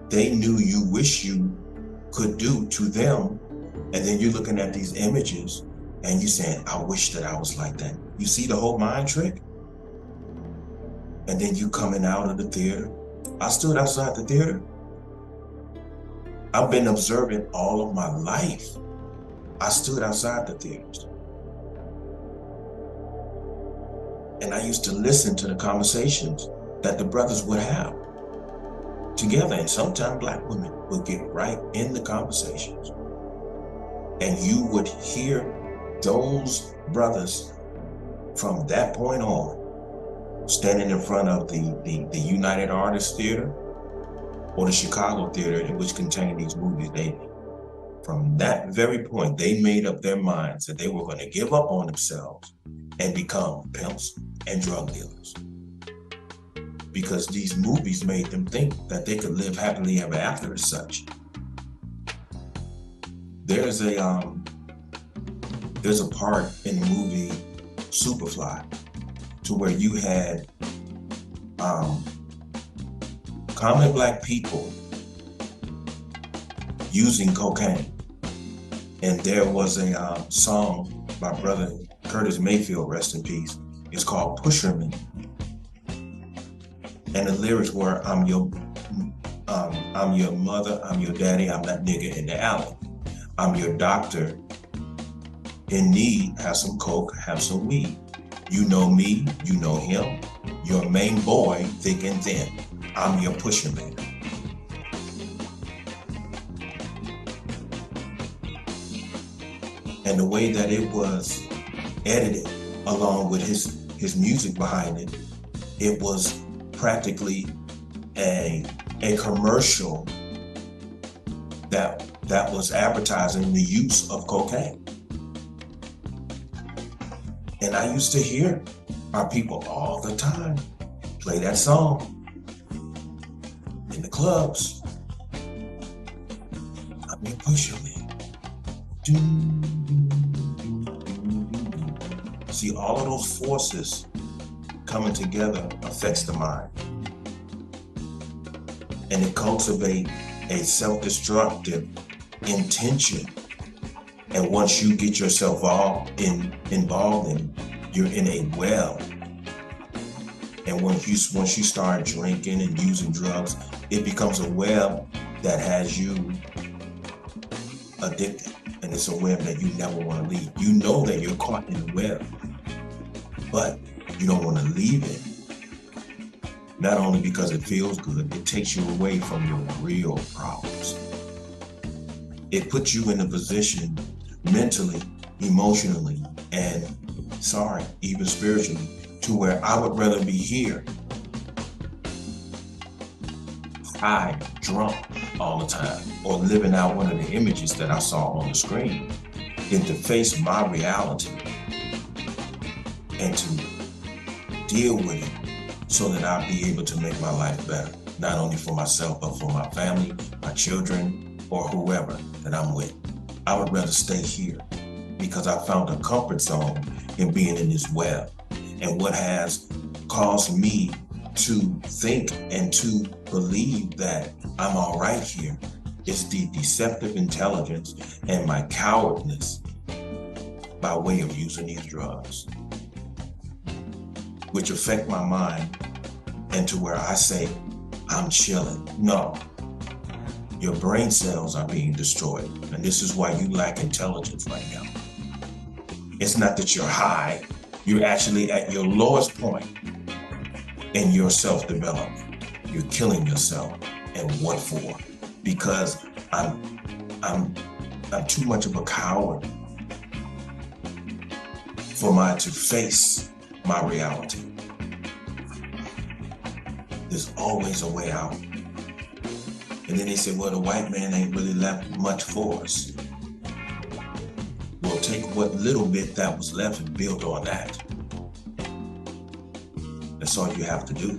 they knew you wish you could do to them. And then you're looking at these images and you're saying, I wish that I was like that. You see the whole mind trick? And then you coming out of the theater. I stood outside the theater. I've been observant all of my life. I stood outside the theaters. And I used to listen to the conversations that the brothers would have together. And sometimes Black women would get right in the conversations. And you would hear those brothers from that point on standing in front of the United Artists Theater or the Chicago Theater, in which contained these movies. From that very point, they made up their minds that they were going to give up on themselves and become pimps and drug dealers. Because these movies made them think that they could live happily ever after as such. There's a part in the movie Superfly to where you had common Black people using cocaine. And there was a song by brother Curtis Mayfield, rest in peace. It's called Pusherman. And the lyrics were, I'm your mother, I'm your daddy, I'm that nigga in the alley. I'm your doctor in need, have some coke, have some weed. You know me, you know him. Your main boy, thick and thin. I'm your pusher man. And the way that it was edited, along with his music behind it, it was practically a commercial that was advertising the use of cocaine. And I used to hear our people all the time play that song in the clubs. I'm your pusher man. See, all of those forces coming together affects the mind. And it cultivates a self-destructive intention. And once you get yourself involved in, you're in a well. And once you start drinking and using drugs, it becomes a web that has you addicted. And it's a web that you never want to leave. You know that you're caught in the web, but you don't want to leave it. Not only because it feels good, it takes you away from your real problems. It puts you in a position mentally, emotionally, and even spiritually, to where I would rather be here, high, drunk all the time, or living out one of the images that I saw on the screen, than to face my reality and to deal with it so that I'll be able to make my life better, not only for myself, but for my family, my children, or whoever that I'm with. I would rather stay here because I found a comfort zone in being in this web. And what has caused me to think and to believe that I'm all right here is the deceptive intelligence and my cowardness by way of using these drugs, which affect my mind and to where I say, I'm chilling. No, your brain cells are being destroyed. And this is why you lack intelligence right now. It's not that you're high, you're actually at your lowest point in your self-development. You're killing yourself. And what for? Because I'm too much of a coward to face my reality. There's always a way out. And then they say, well, the white man ain't really left much for us. Well, take what little bit that was left and build on that. That's all you have to do.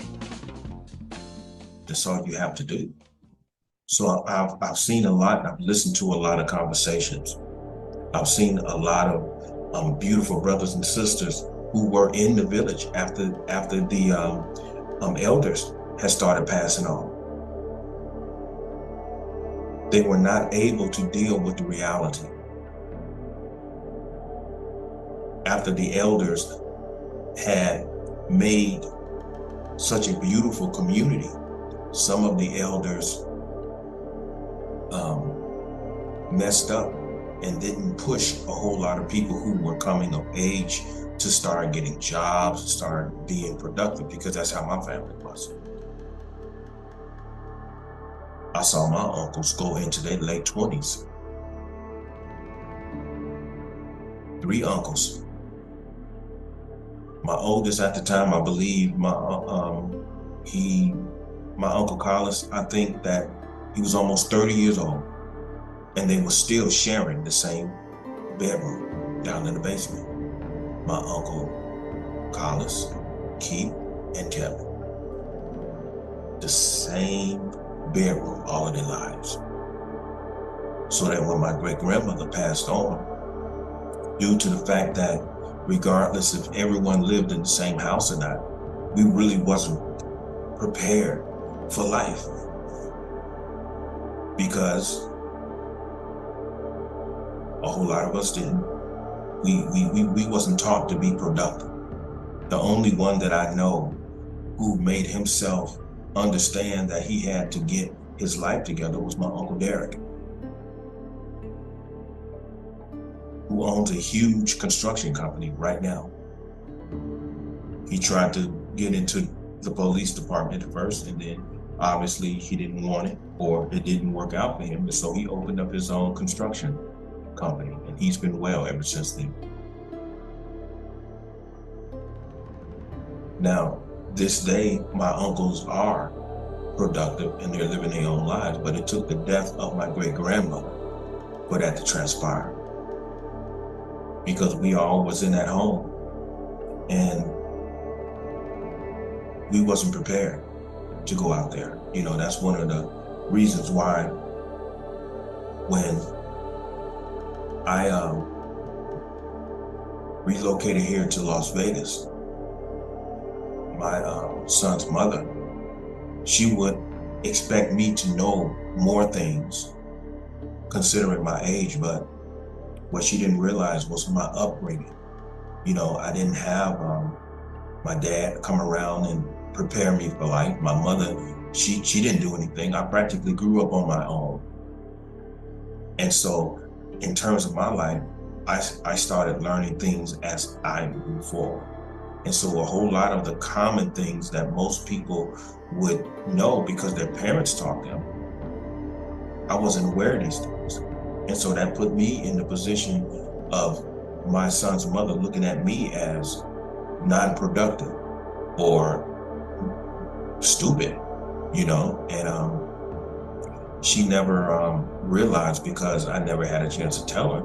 That's all you have to do. So I've seen a lot, I've listened to a lot of conversations. I've seen a lot of beautiful brothers and sisters who were in the village after the elders had started passing on. They were not able to deal with the reality. After the elders had made such a beautiful community, some of the elders messed up and didn't push a whole lot of people who were coming of age to start getting jobs, to start being productive, because that's how my family was. I saw my uncles go into their late 20s. 3 uncles. My oldest at the time, I believe, my Uncle Carlos, I think that he was almost 30 years old, and they were still sharing the same bedroom down in the basement. My Uncle Carlos, Keith, and Kevin. The same bedroom all of their lives. So that when my great-grandmother passed on, due to the fact that regardless if everyone lived in the same house or not, we really wasn't prepared for life. Because a whole lot of us didn't. We wasn't taught to be productive. The only one that I know who made himself understand that he had to get his life together was my Uncle Derek, who owns a huge construction company right now. He tried to get into the police department at first, and then obviously he didn't want it, or it didn't work out for him, and so he opened up his own construction company, and he's been well ever since then. Now, this day, my uncles are productive and they're living their own lives, but it took the death of my great-grandmother for that to transpire. Because we all was in that home, and we wasn't prepared to go out there. You know, that's one of the reasons why when I relocated here to Las Vegas, my son's mother, she would expect me to know more things considering my age, but what she didn't realize was my upbringing. You know, I didn't have my dad come around and prepare me for life. My mother, she didn't do anything. I practically grew up on my own. And so in terms of my life, I started learning things as I moved forward. And so a whole lot of the common things that most people would know because their parents taught them, I wasn't aware of these things. And so that put me in the position of my son's mother looking at me as non-productive or stupid, you know, and she never realized, because I never had a chance to tell her,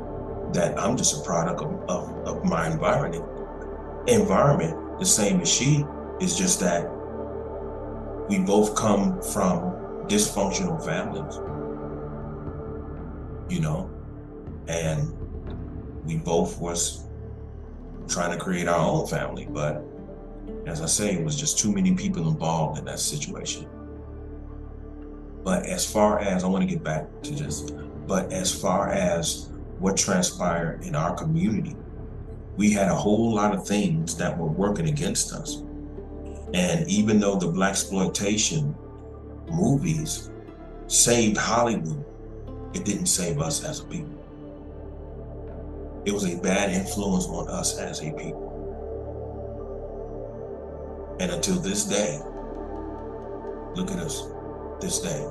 that I'm just a product of my environment, the same as she. Is just that we both come from dysfunctional families, you know, And we both was trying to create our own family, but as I say, it was just too many people involved in that situation. But as far as, I want to get back to this, but as far as what transpired in our community, we had a whole lot of things that were working against us. And even though the blaxploitation movies saved Hollywood, it didn't save us as a people. It was a bad influence on us as a people. And until this day, look at us, this day.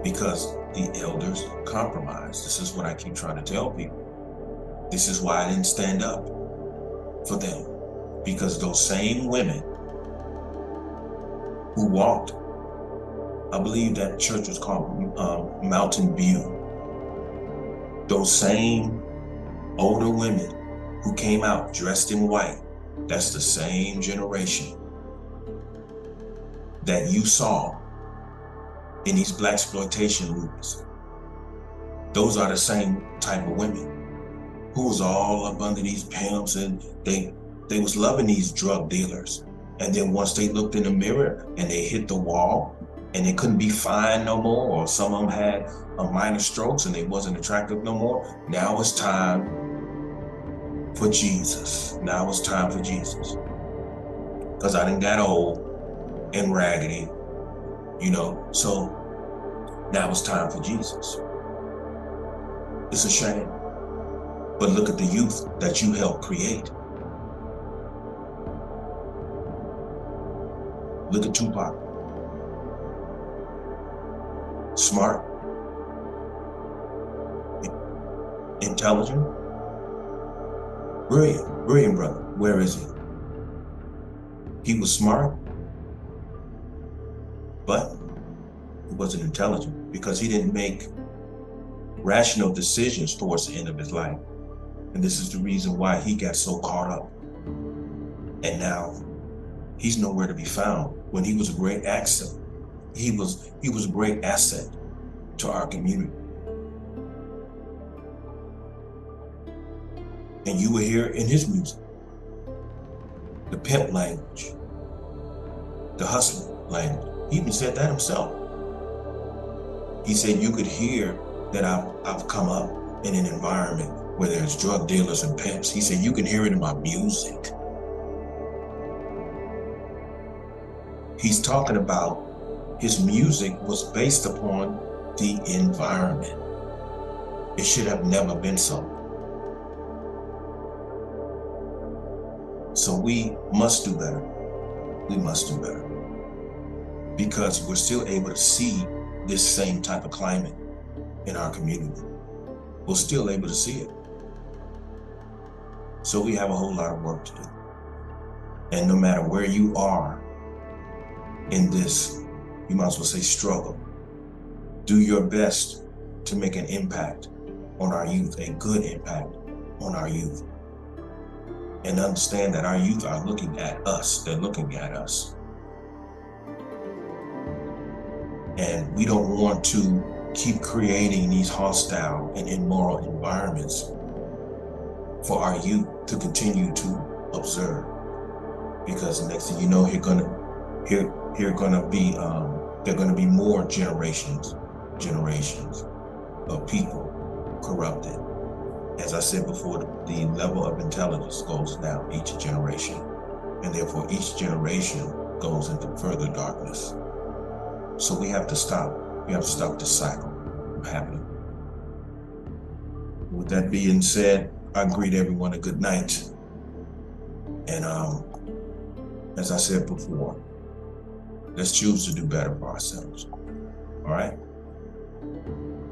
Because the elders compromised. This is what I keep trying to tell people. This is why I didn't stand up for them. Because those same women who walked, I believe that church was called Mountain View. Those same older women who came out dressed in white, that's the same generation that you saw in these blaxploitation movies. Those are the same type of women who was all up under these pimps, and they was loving these drug dealers. And then once they looked in the mirror and they hit the wall and they couldn't be fine no more, or some of them had a minor strokes and they wasn't attractive no more, now it's time for Jesus. Now it's time for Jesus. Because I done got old and raggedy, you know, so now it's time for Jesus. It's a shame. But look at the youth that you helped create. Look at Tupac. Smart, intelligent, brilliant brother. Where is he? He was smart, but he wasn't intelligent because he didn't make rational decisions towards the end of his life. And this is the reason why he got so caught up. And now he's nowhere to be found. When he was a great asset, he was a great asset to our community. And you will hear in his music the pimp language, the hustler language. He even said that himself. He said you could hear that I've come up in an environment where there's drug dealers and pimps. He said you can hear it in my music. He's talking about his music was based upon the environment. It should have never been so. So we must do better. We must do better. Because we're still able to see this same type of climate in our community. We're still able to see it. So we have a whole lot of work to do. And no matter where you are in this, you might as well say struggle, do your best to make an impact on our youth, a good impact on our youth. And understand that our youth are looking at us, they're looking at us. And we don't want to keep creating these hostile and immoral environments for our youth to continue to observe. Because the next thing you know, there are gonna be more generations of people corrupted. As I said before, the level of intelligence goes down each generation, and therefore each generation goes into further darkness. So we have to stop. We have to stop this cycle from happening. With that being said, I greet everyone a good night. And as I said before, let's choose to do better for ourselves. All right?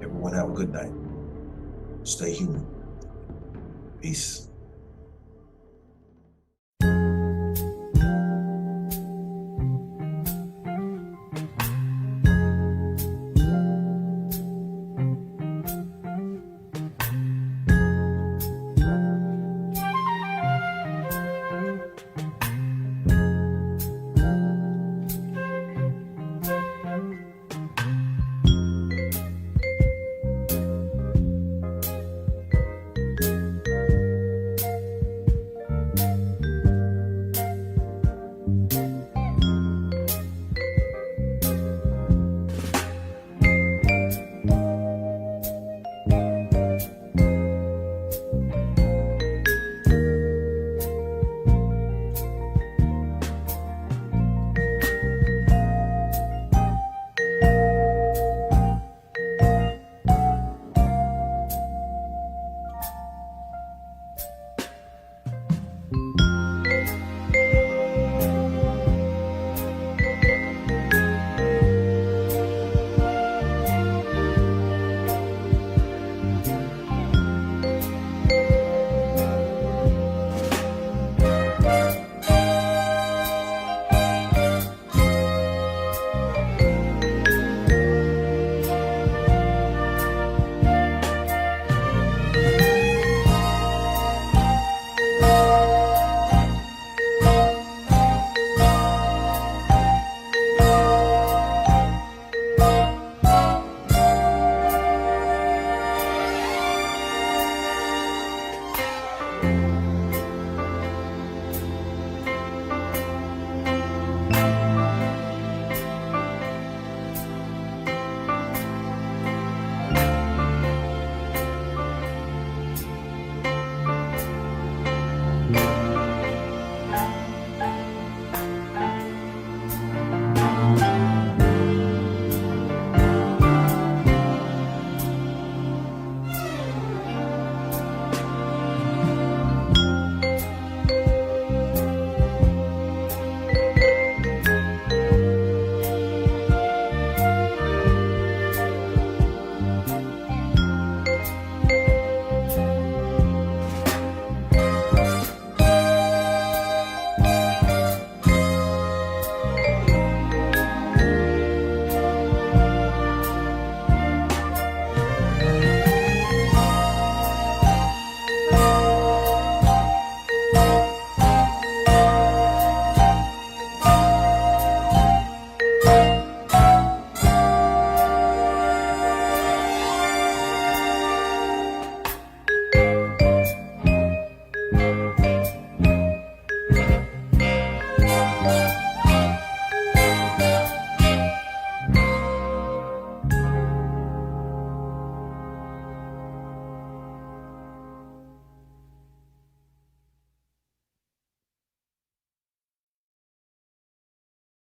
Everyone have a good night. Stay human. Peace.